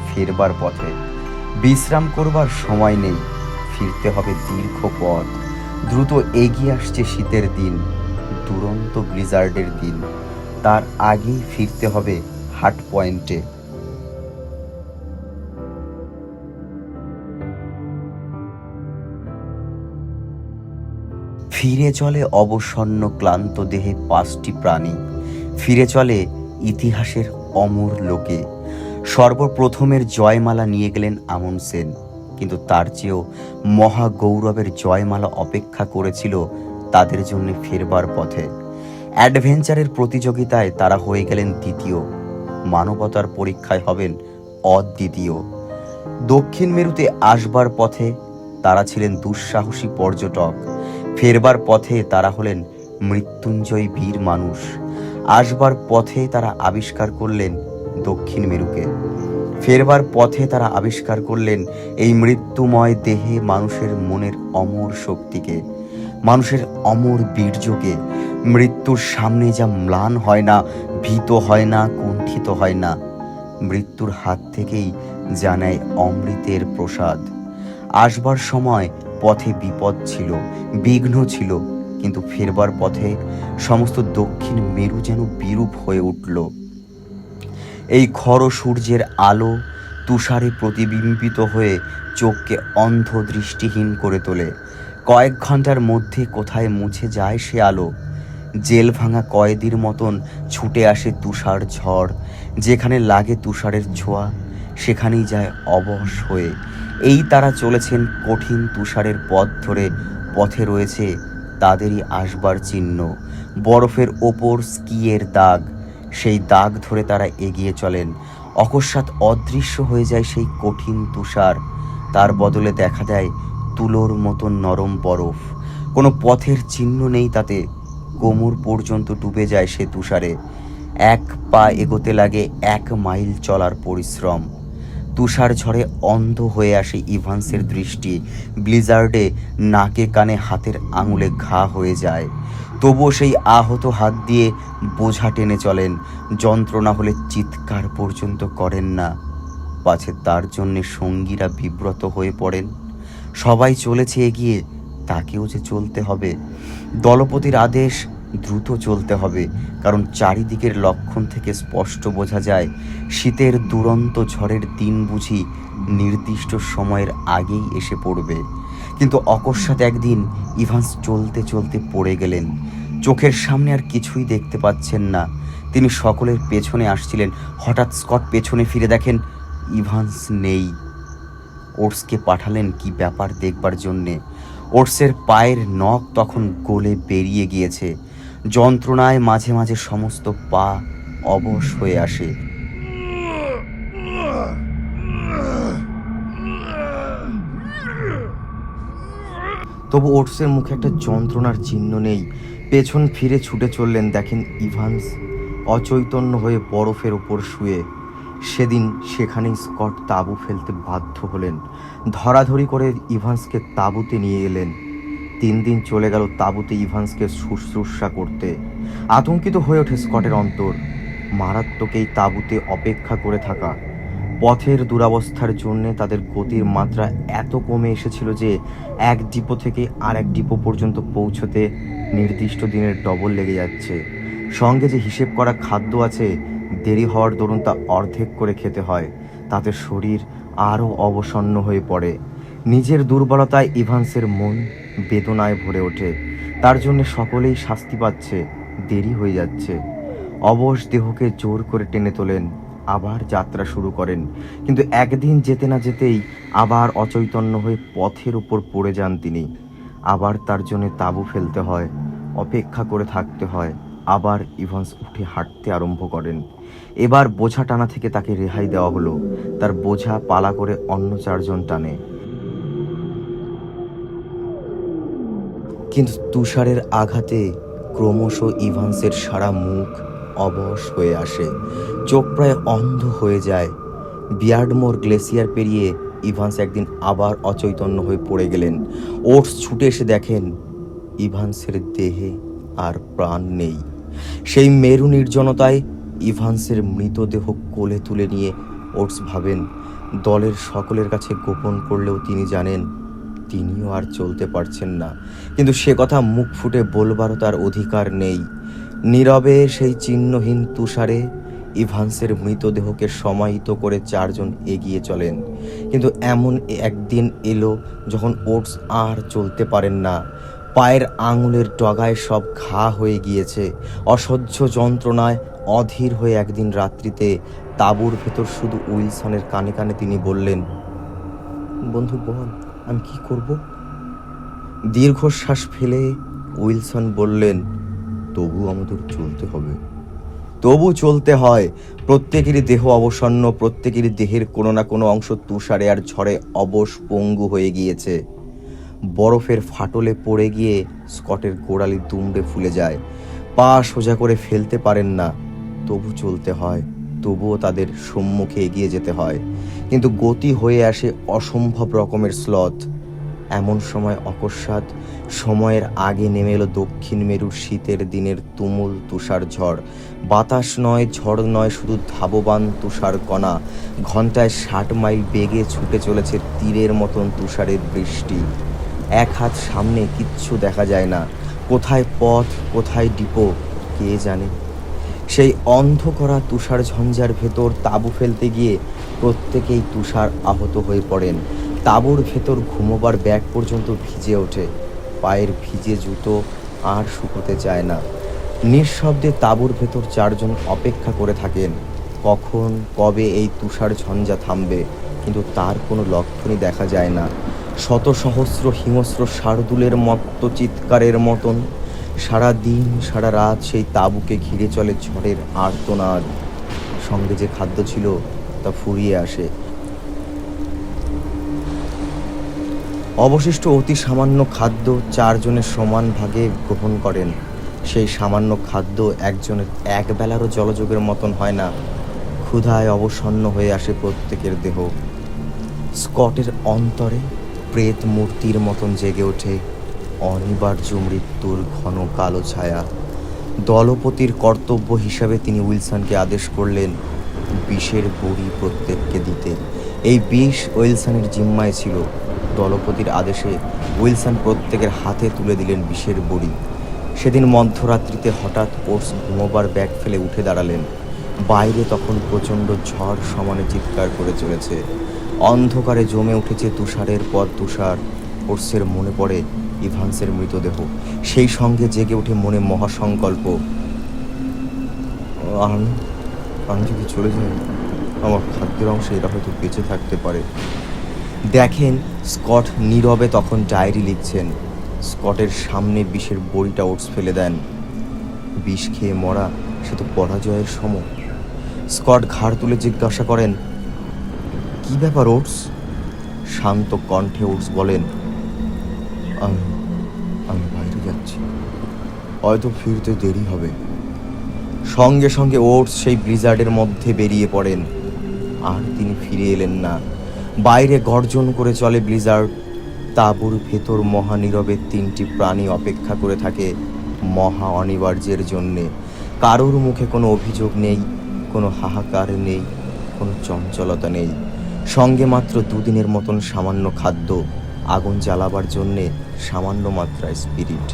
ফেরবার পথে। বিশ্রাম করবার সময় নেই, ফিরতে হবে দীর্ঘ পথ। দ্রুত এগিয়ে আসছে শীতের দিন, দুরন্ত ব্লিজার্ডের দিন। তার আগেই ফিরতে হবে হাট পয়েন্টে। ফিরে চলে অবসন্ন ক্লান্ত দেহে 5টি প্রাণী, ফিরে চলে ইতিহাসের অমর লোকে। সর্বপ্রথমের জয়মালা নিয়ে গেলেন আমুনসেন, কিন্তু তার চেয়েও মহা গৌরবের জয়মালা অপেক্ষা করেছিল তাদের জন্য ফেরবার পথে। অ্যাডভেঞ্চারের প্রতিযোগিতায় তারা হয়ে গেলেন দ্বিতীয়, মানবতার পরীক্ষায় হবেন অদ্বিতীয়। দক্ষিণ মেরুতে আসবার পথে তারা ছিলেন দুঃসাহসী পর্যটক, ফেরবার পথে তারা হলেন মৃত্যুঞ্জয় বীর মানুষ। আসবার পথে তারা আবিষ্কার করলেন দক্ষিণ মেরুকে, ফেরবার পথে তারা আবিষ্কার করলেন এই মৃত্যুময় দেহে মানুষের মনের অমর শক্তিকে, মানুষের অমর বীর্যকে। মৃত্যুর সামনে যা ম্লান হয় না, ভীত হয় না, কুণ্ঠিত হয় না, মৃত্যুর হাত থেকেই জানায় অমৃতের প্রসাদ। আসবার সময় পথে বিপদ ছিল, বিঘ্ন ছিল, কিন্তু ফেরবার পথে সমস্ত দক্ষিণ মেরু যেন বিরূপ হয়ে উঠল। এই খর সূর্যের আলো তুষারে প্রতিবিম্বিত হয়ে চোখকে অন্ধ দৃষ্টিহীন করে তোলে। কয়েক ঘন্টার মধ্যে কোথায় মুছে যায় সে আলো। জেল ভাঙা কয়েদির মতন ছুটে আসে তুষার ঝড়। যেখানে লাগে তুষারের ছোঁয়া, সেখানেই যায় অবশ হয়ে। এই তারা চলেছেন কঠিন তুষারের পথ ধরে। পথে রয়েছে তাদেরই আসবার চিহ্ন, বরফের ওপর স্কিয়ের দাগ। সেই দাগ ধরে তারা এগিয়ে চলেন। অকস্মাৎ অদৃশ্য হয়ে যায় সেই কঠিন তুষার, তার বদলে দেখা দেয় তুলোর মতন নরম বরফ। কোনো পথের চিহ্ন নেই তাতে, কোমর পর্যন্ত ডুবে যায় সে তুষারে। এক পা এগোতে লাগে 1 মাইল চলার পরিশ্রম। তুষার ঝড়ে অন্ধ হয়ে আসে ইভান্সের দৃষ্টি। ব্লিজার্ডে নাকে কানে হাতের আঙুলে ঘা হয়ে যায়, তবুও সেই আহত হাত দিয়ে বোঝা টেনে চলেন। যন্ত্রণা হলে চিৎকার পর্যন্ত করেন না, পাছে তার জন্যে সঙ্গীরা বিব্রত হয়ে পড়েন। সবাই চলেছে এগিয়ে, তাকেও যে চলতে হবে। দলপতির আদেশ, দ্রুত চলতে হবে, কারণ চারিদিকের লক্ষণ থেকে স্পষ্ট বোঝা যায় শীতের দুরন্ত ঝড়ের দিন বুঝি নির্দিষ্ট সময়ের আগেই এসে পড়বে। কিন্তু অকস্মাৎ একদিন ইভান্স চলতে চলতে পড়ে গেলেন। চোখের সামনে আর কিছুই দেখতে পাচ্ছেন না। তিনি সকলের পেছনে আসছিলেন। হঠাৎ স্কট পেছনে ফিরে দেখেন ইভান্স নেই। ওটসকে পাঠালেন কি ব্যাপার দেখবার জন্যে। ওটসের পায়ের নখ তখন গলে বেরিয়ে গিয়েছে। যন্ত্রণায় মাঝে মাঝে সমস্ত পা অবশ হয়ে আসে। তবু ওটসের মুখে একটা যন্ত্রণার চিহ্ন নেই। পেছন ফিরে ছুটে চললেন, দেখেন ইভান্স অচৈতন্য হয়ে বরফের ওপর শুয়ে। সেদিন সেখানেই স্কট তাঁবু ফেলতে বাধ্য হলেন। ধরাধরি করে ইভান্সকে তাঁবুতে নিয়ে এলেন। 3 দিন চলে গেল তাঁবুতে ইভান্সকে শুশ্রূষা করতে। আতঙ্কিত হয়ে ওঠে স্কটের অন্তর। মারাত্মক এই তাঁবুতে অপেক্ষা করে থাকা। পথের দুরবস্থার জন্যে তাদের গতির মাত্রা এত কমে এসেছিল যে এক ডিপো থেকে আর এক ডিপো পর্যন্ত পৌঁছতে নির্দিষ্ট দিনের ডবল লেগে যাচ্ছে। সঙ্গে যে হিসেব করা খাদ্য আছে, দেরি হওয়ার দরুন তা অর্ধেক করে খেতে হয়। তাতে শরীর আরও অবসন্ন হয়ে পড়ে। নিজের দুর্বলতায় ইভান্সের মন বেদনায় ভরে ওঠে। তার জন্য সকলেই শাস্তি পাচ্ছে, দেরি হয়ে যাচ্ছে। অবশ দেহকে জোর করে টেনে তোলেন, আবার যাত্রা শুরু করেন। কিন্তু একদিন যেতে না যেতেই আবার অচৈতন্য হয়ে পথের উপর পড়ে যান তিনি। আবার তার জন্য তাঁবু ফেলতে হয়, অপেক্ষা করে থাকতে হয়। আবার ইভান্স উঠে হাঁটতে আরম্ভ করেন। এবার বোঝা টানা থেকে তাকে রেহাই দেওয়া হলো। তার বোঝা পালা করে অন্য চারজন টানে। কিন্তু তুষারের আঘাতে ক্রমশ ইভান্সের সারা মুখ অবশ হয়ে আসে, চোখ প্রায় অন্ধ হয়ে যায়। বিয়ার্ডমোর গ্লেসিয়ার পেরিয়ে ইভান্স একদিন আবার অচৈতন্য হয়ে পড়ে গেলেন। ওটস ছুটে এসে দেখেন ইভান্সের দেহে আর প্রাণ নেই। সেই মেরু নির্জনতায় ইভান্সের মৃতদেহ কোলে তুলে নিয়ে ওটস ভাবেন, দলের সকলের কাছে গোপন করলেও তিনি জানেন তিনিও আর চলতে পারছেন না। কিন্তু সে কথা মুখ ফুটে বলবারও তার অধিকার নেই। নীরবে সেই চিহ্নহীন তুষারে ইভান্সের মৃতদেহকে সমাহিত করে চারজন এগিয়ে চলেন। কিন্তু এমন একদিন এলো যখন ওটস আর চলতে পারেন না। পায়ের আঙুলের ডগায় সব ঘা হয়ে গিয়েছে। অসহ্য যন্ত্রণায় অধীর হয়ে একদিন রাত্রিতে তাঁবুর ভেতর শুধু উইলসনের কানে কানে তিনি বললেন, বন্ধু বল, আমি কি করব? দীর্ঘশ্বাস ফেলে উইলসন বললেন, তবু আমাদের চলতে হবে। তবু চলতে হয়। প্রত্যেকেরই দেহ অবসন্ন, প্রত্যেকেরই দেহের কোনো না কোনো অংশ তুষারে আর ঝড়ে অবশ পঙ্গু হয়ে গিয়েছে। বরফের ফাটলে পড়ে গিয়ে স্কটের গোড়ালি দুমড়ে ফুলে যায়। পা সোজা করে ফেলতে পারেন না। তবু চলতে হয়, তবুও তাদের সম্মুখে এগিয়ে যেতে হয়। কিন্তু গতি হয়ে আসে অসম্ভব রকমের স্লথ। এমন সময় অকস্মাৎ সময়ের আগে নেমে এলো দক্ষিণ মেরুর শীতের দিনের তুমুল তুষার ঝড়। বাতাস নয়, ঝড় নয়, শুধু ধাববান তুষার কণা। ঘন্টায় 60 মাইল বেগে ছুটে চলেছে তীরের মতন তুষারের বৃষ্টি। এক হাত সামনে কিচ্ছু দেখা যায় না। কোথায় পথ, কোথায় ডিপো, কে জানে। সেই অন্ধ করা তুষার ঝঞ্ঝার ভেতর তাঁবু ফেলতে গিয়ে প্রত্যেকেই তুষার আহত হয়ে পড়েন। তাঁবুর ভেতর ঘুমোবার ব্যাগ পর্যন্ত ভিজে ওঠে। পায়ের ভিজে জুতো আর শুকোতে চায় না। নিঃশব্দে তাঁবুর ভেতর চারজন অপেক্ষা করে থাকেন, কখন কবে এই তুষার ঝঞ্ঝা থামবে। কিন্তু তার কোনো লক্ষণই দেখা যায় না। শত সহস্র হিংস্র শার্দুলের মতো চিৎকারের মতন সারা দিন সারা রাত সেই তাঁবুকে ঘিরে চলে ঝড়ের আর্তনাদ। সঙ্গে যে খাদ্য ছিল তা ফুরিয়ে আসে। অবশিষ্ট অতি সামান্য খাদ্য চারজনের সমান ভাগে গ্রহণ করেন। সেই সামান্য খাদ্য একজনের এক বেলারও জলযোগের মতন হয় না। ক্ষুধায় অবসন্ন হয়ে আসে প্রত্যেকের দেহ। স্কটের অন্তরে প্রেত মূর্তির মতন জেগে ওঠে অনিবার্য মৃত্যুর ঘন কালো ছায়া। দলপতির কর্তব্য হিসাবে তিনি উইলসনকে আদেশ করলেন বিষের বড়ি প্রত্যেককে দিতে। এই বিষ উইলসনের জিম্মায় ছিল। দলপতির আদেশে উইলসন প্রত্যেকের হাতে তুলে দিলেন বিষের বড়ি। সেদিন মধ্যরাত্রিতে হঠাৎ ওটস ঘুমোবার ব্যাগ ফেলে উঠে দাঁড়ালেন। বাইরে তখন প্রচণ্ড ঝড় সমানে চিৎকার করে চলেছে। অন্ধকারে জমে উঠেছে তুষারের পর তুষার। ওটসের মনে পড়ে ইভান্সের মৃতদেহ। সেই সঙ্গে জেগে ওঠে মনে মহাসংকল্প, আমি যদি চলে যাই, আমার খাদ্যের অংশে এরা হয়তো বেঁচে থাকতে পারে। দেখেন স্কট নীরবে তখন ডায়েরি লিখছেন। স্কটের সামনে বিষের বড়িটা ওটস ফেলে দেন। বিষ খেয়ে মরা সে তো পরাজয়ের সম। স্কট ঘাড় তুলে জিজ্ঞাসা করেন, কি ব্যাপার ওটস? শান্ত কণ্ঠে ওটস বলেন, আমি বাইরে যাচ্ছি, হয়তো ফিরতে দেরি হবে। সঙ্গে সঙ্গে ওটস সেই ব্লিজার্ডের মধ্যে বেরিয়ে পড়েন। আর তিনি ফিরে এলেন না। বাইরে গর্জন করে চলে ব্লিজার্ড। তাঁবুর ভেতর মহানীরবে 3টি প্রাণী অপেক্ষা করে থাকে মহা অনিবার্যের জন্যে। কারোর মুখে কোনো অভিযোগ নেই, কোনো হাহাকার নেই, কোনো চঞ্চলতা নেই। সঙ্গে মাত্র 2 দিনের মতন সামান্য খাদ্য, আগুন জ্বালাবার জন্যে সামান্য মাত্রায় স্পিরিট।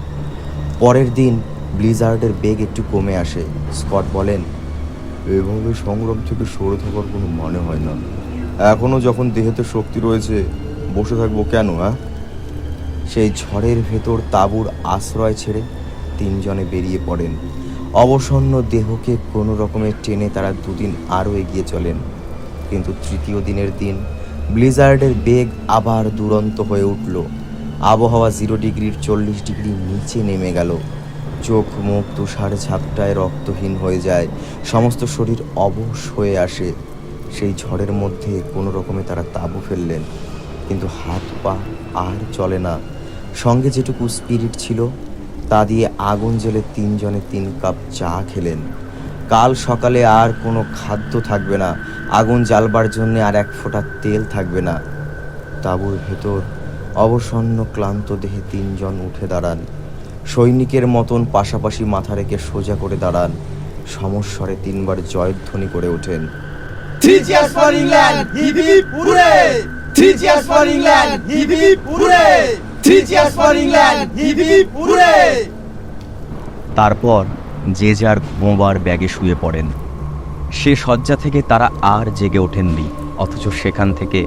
পরের দিন ব্লিজার্ডের বেগ একটু কমে আসে। স্কট বলেন, এভাবে সংগ্রাম থেকে সরে থাকার কোনো মানে হয় না। এখনো যখন দেহেতে শক্তি রয়েছে বসে থাকবো কেন? সেই ঝড়ের ভেতর তাঁবুর আশ্রয় ছেড়ে তিনজনে বেরিয়ে পড়েন। অবসন্ন দেহকে কোনো রকমে টেনে তারা দুদিন আরও এগিয়ে চলেন। কিন্তু তৃতীয় দিনের দিন ব্লিজার্ডের বেগ আবার দুরন্ত হয়ে উঠল। আবহাওয়া 0 ডিগ্রির 40 ডিগ্রি নিচে নেমে গেল। চোখ মুখ তুষার ঝাপটায় রক্তহীন হয়ে যায়, সমস্ত শরীর অবশ হয়ে আসে। সেই ঝড়ের মধ্যে কোনো রকমে তারা তাঁবু ফেললেন, কিন্তু হাত পা আর চলে না। সঙ্গে যেটুকু স্পিরিট ছিল তা দিয়ে আগুন জ্বেলে তিনজনে 3 কাপ চা খেলেন। কাল সকালে আর কোনো খাদ্য থাকবে না, আগুন জ্বালবার জন্যে আর 1 ফোঁটা তেল থাকবে না। তাঁবুর ভেতর অবসন্ন ক্লান্ত দেহে তিনজন উঠে দাঁড়ান। সৈনিকের মতন পাশাপাশি মাথা রেখে সোজা করে দাঁড়ান। সমস্বরে 3 বার জয়ধ্বনি করে ওঠেন। 3 cheers for England! Hip hip hooray! 3 cheers for England! Hip hip hooray! 3 cheers for England! Hip hip hooray! তারপর যে যার ঘুমোবার ব্যাগে শুয়ে পড়েন। সে শয্যা থেকে তারা আর জেগে ওঠেননি, অথচ সেখান থেকে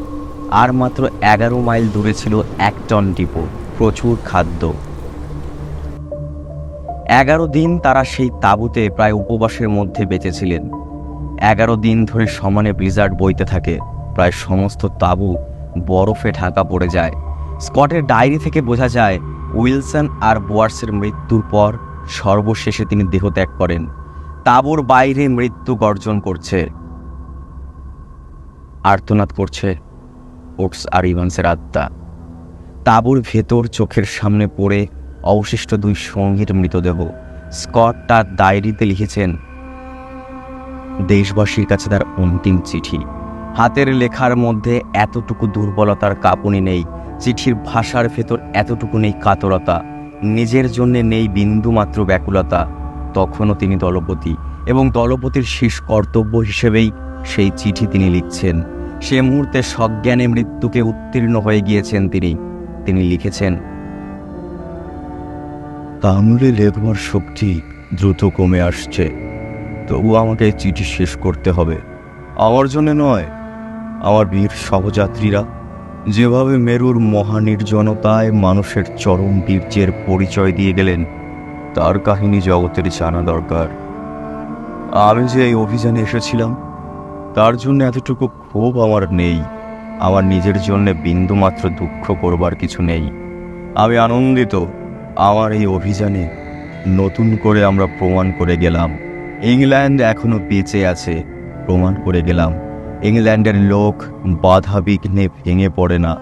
আর মাত্র 11 মাইল দূরে ছিল 1 টন ডিপো, প্রচুর খাদ্য। 11 দিন তারা সেই তাঁবুতে প্রায় উপবাসের মধ্যে বেঁচেছিলেন। 11 দিন ধরে সমানে ব্লিজার্ড বইতে থাকে, প্রায় সমস্ত তাঁবু বরফে ঢাকা পড়ে যায়। স্কটের ডায়েরি থেকে বোঝা যায় উইলসন আর বোয়ার্সের মৃত্যুর পর সর্বশেষে তিনি দেহত্যাগ করেন। তাঁবুর বাইরে মৃত্যু গর্জন করছে, আর্তনাদ করছে ওটস আর ইভান্সের আত্মা। তাঁবুর ভেতর চোখের সামনে পড়ে অবশিষ্ট 2 সঙ্গীর মৃতদেহ। স্কট তার ডায়েরিতে লিখেছেন দেশবাসীর কাছে তার অন্তিম চিঠি। হাতের লেখার মধ্যে এতটুকু দুর্বলতার কাঁপুনি নেই, চিঠির ভাষার ভেতর এতটুকু নেই কাতরতা, নিজের জন্যে নেই বিন্দুমাত্র ব্যাকুলতা। তখনও তিনি দলপতি, এবং দলপতির শেষ কর্তব্য হিসেবেই সেই চিঠি তিনি লিখছেন। সে মুহূর্তে সজ্ঞানে মৃত্যুকে উত্তীর্ণ হয়ে গিয়েছেন তিনি লিখেছেন, তাহলে লেখবার শক্তি দ্রুত কমে আসছে, তবু আমাকে এই চিঠি শেষ করতে হবে। আমার জন্য নয়, আমার বীর সহযাত্রীরা যেভাবে মেরুর মহানির্জনতায় মানুষের চরম বীর্যের পরিচয় দিয়ে গেলেন, তার কাহিনী জগতের জানা দরকার। আমি যে এই অভিযানে এসেছিলাম তার জন্য এতটুকু ক্ষোভ আমার নেই, আমার নিজের জন্য বিন্দুমাত্র দুঃখ করবার কিছু নেই। আমি আনন্দিত আমার এই অভিযানে নতুন করে আমরা প্রমাণ করে গেলাম ইংল্যান্ড এখনো বেঁচে আছে। প্রমাণ করে গেলাম ইংল্যান্ডের লোক বাধা বিঘ্নে ভেঙে পড়ে না,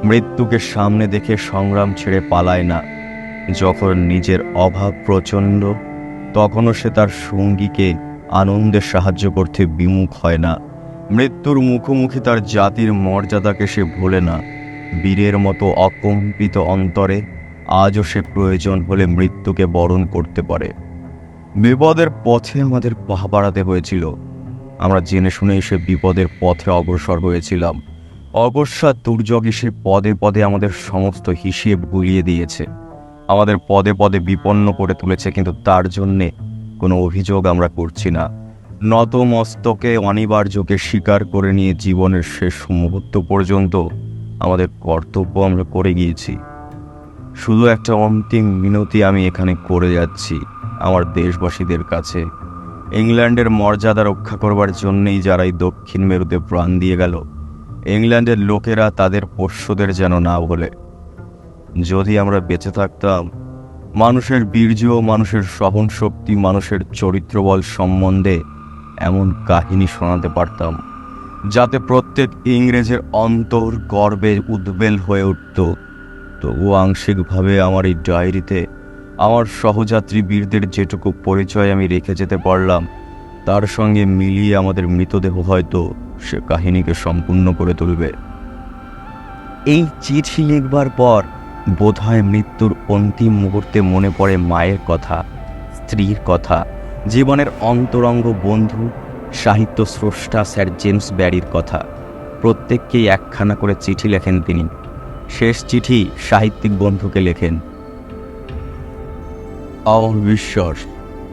মৃত্যুকে সামনে দেখে সংগ্রাম ছেড়ে পালায় না। যখন নিজের অভাব প্রচণ্ড, তখনও সে তার সঙ্গীকে আনন্দে সাহায্য করতে বিমুখ হয় না। মৃত্যুর মুখোমুখি তার জাতির মর্যাদাকে সে ভোলে না। বীরের মতো অকম্পিত অন্তরে আজও সে প্রয়োজন হলে মৃত্যুকে বরণ করতে পারে। বিপদের পথে আমাদের পা বাড়াতে হয়েছিল, আমরা জেনে শুনে সে বিপদের পথে অগ্রসর হয়েছিলাম। অকস্মাৎ দুর্যোগ এসে পদে পদে আমাদের সমস্ত হিসেব গুলিয়ে দিয়েছে, আমাদের পদে পদে বিপন্ন করে তুলেছে, কিন্তু তার জন্যে কোনো অভিযোগ আমরা করছি না। নত মস্তকে অনিবার্যকে স্বীকার করে নিয়ে জীবনের শেষ মুহূর্ত পর্যন্ত আমাদের কর্তব্য আমরা করে গিয়েছি। শুধু একটা অন্তিম মিনতি আমি এখানে করে যাচ্ছি আমার দেশবাসীদের কাছে। ইংল্যান্ডের মর্যাদা রক্ষা করবার জন্যেই যারাই দক্ষিণ মেরুতে প্রাণ দিয়ে গেল, ইংল্যান্ডের লোকেরা তাদের পোষ্যদের যেন না বলে। যদি আমরা বেঁচে থাকতাম, মানুষের বীর্য, মানুষের সহন শক্তি, মানুষের চরিত্রবল সম্বন্ধে এমন কাহিনী শোনাতে পারতাম যাতে প্রত্যেক ইংরেজের অন্তর গর্বে উদ্বেল হয়ে উঠত। তবু আংশিকভাবে আমার এই ডায়েরিতে আমার সহযাত্রী বীরদের যেটুকু পরিচয় আমি রেখে যেতে পারলাম, তার সঙ্গে মিলিয়ে আমাদের মৃতদেহ হয়তো সে কাহিনীকে সম্পূর্ণ করে তুলবে। এই চিঠি লিখবার পর বোধহয় মৃত্যুর অন্তিম মুহূর্তে মনে পড়ে মায়ের কথা, স্ত্রীর কথা, জীবনের অন্তরঙ্গ বন্ধু সাহিত্য স্রষ্টা স্যার জেমস ব্যারির কথা। প্রত্যেককেই একখানা করে চিঠি লেখেন তিনি। শেষ চিঠি সাহিত্যিক বন্ধুকে লেখেন, আমার বিশ্বাস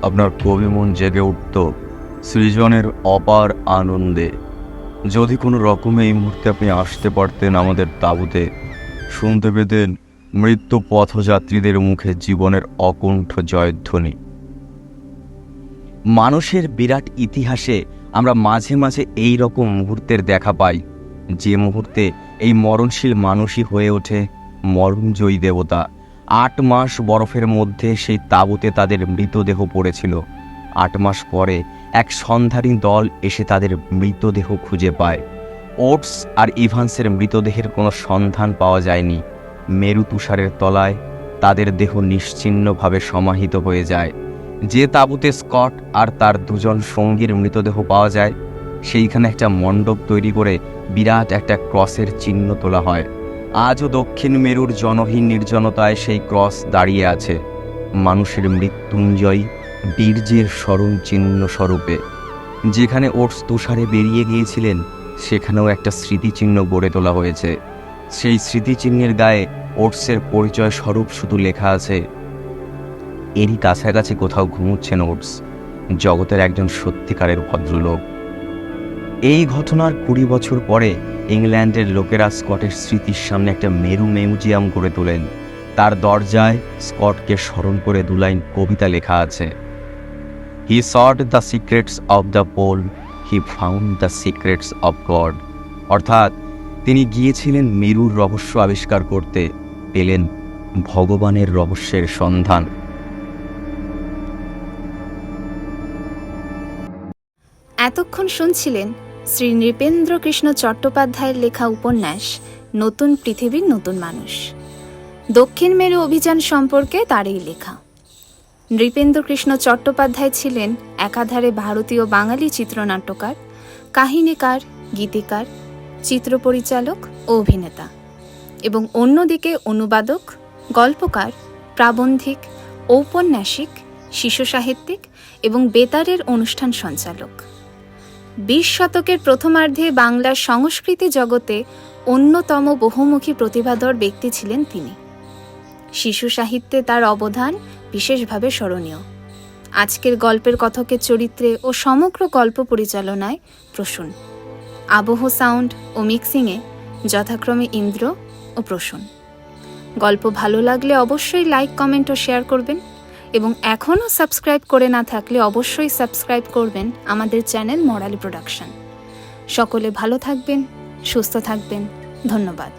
আপনার কবি মন জেগে উঠত সৃজনের অপার আনন্দে। যদি কোনো রকমে এই মুহূর্তে আপনি আসতে পারতেন আমাদের তাঁবুতে, শুনতে পেতেন মৃত্যু পথযাত্রীদের মুখে জীবনের অকুণ্ঠ জয়ধ্বনি। মানুষের বিরাট ইতিহাসে আমরা মাঝে মাঝে এই রকম মুহূর্তের দেখা পাই, যে মুহূর্তে এই মরণশীল মানুষই হয়ে ওঠে মরণজয়ী দেবতা। 8 মাস বরফের মধ্যে সেই তাঁবুতে তাদের মৃতদেহ পড়েছিল। 8 মাস পরে এক সন্ধানী দল এসে তাদের মৃতদেহ খুঁজে পায়। ওটস আর ইভান্সের মৃতদেহের কোনো সন্ধান পাওয়া যায়নি। মেরু তুষারের তলায় তাদের দেহ নিশ্চিহ্নভাবে সমাহিত হয়ে যায়। যে তাঁবুতে স্কট আর তার 2 জন সঙ্গীর মৃতদেহ পাওয়া যায়, সেইখানে একটা মণ্ডপ তৈরি করে বিরাট একটা ক্রসের চিহ্ন তোলা হয়। আজও দক্ষিণ মেরুর জনহীন নির্জনতায় সেই ক্রস দাঁড়িয়ে আছে, মানুষের মৃত্যুঞ্জয়ী বীর্যের স্মরণ চিহ্ন স্বরূপে। যেখানে ওটস তুষারে বেরিয়ে গিয়েছিলেন, সেখানেও একটা স্মৃতিচিহ্ন গড়ে তোলা হয়েছে। সেই স্মৃতিচিহ্নের গায়ে ওটসের পরিচয় স্বরূপ শুধু লেখা আছে, এরই কাছাকাছি কোথাও ঘুমুচ্ছেন ওটস, জগতের একজন সত্যিকারের ভদ্রলোক। এই ঘটনার 20 বছর পরে ইংল্যান্ডের লোকেরা স্কটের স্মৃতির সামনে একটা মেরু মিউজিয়াম গড়ে তোলেন। তার দরজায় স্কটকে স্মরণ করে 2 লাইন কবিতা লেখা আছে, he sought the secrets of the pole, he found the secrets of God. অর্থাৎ তিনি গিয়েছিলেন মেরুর রহস্য আবিষ্কার করতে, পেলেন ভগবানের রহস্যের সন্ধান। এতক্ষণ শুনছিলেন শ্রী নৃপেন্দ্রকৃষ্ণ চট্টোপাধ্যায়ের লেখা উপন্যাস নতুন পৃথিবীর নতুন মানুষ। দক্ষিণ মেরু অভিযান সম্পর্কে তারই লেখা। নৃপেন্দ্রকৃষ্ণ চট্টোপাধ্যায় ছিলেন একাধারে ভারতীয় বাঙালি চিত্রনাট্যকার, কাহিনীকার, গীতিকার, চিত্রপরিচালক ও অভিনেতা, এবং অন্যদিকে অনুবাদক, গল্পকার, প্রাবন্ধিক, ঔপন্যাসিক, শিশু সাহিত্যিক এবং বেতারের অনুষ্ঠান সঞ্চালক। 20 শতকের প্রথমার্ধে বাংলার সংস্কৃতি জগতে অন্যতম বহুমুখী প্রতিভাধর ব্যক্তি ছিলেন তিনি। শিশু সাহিত্যে তার অবদান বিশেষভাবে স্মরণীয়। আজকের গল্পের কথকের চরিত্রে ও সমগ্র গল্প পরিচালনায় প্রসূন, আবহ সাউন্ড ও মিক্সিংয়ে যথাক্রমে ইন্দ্র ও প্রসূন। গল্প ভালো লাগলে অবশ্যই লাইক, কমেন্ট ও শেয়ার করবেন, এবং এখনও সাবস্ক্রাইব করে না থাকলে অবশ্যই সাবস্ক্রাইব করবেন আমাদের চ্যানেল মরালি প্রোডাকশন। সকলে ভালো থাকবেন, সুস্থ থাকবেন। ধন্যবাদ।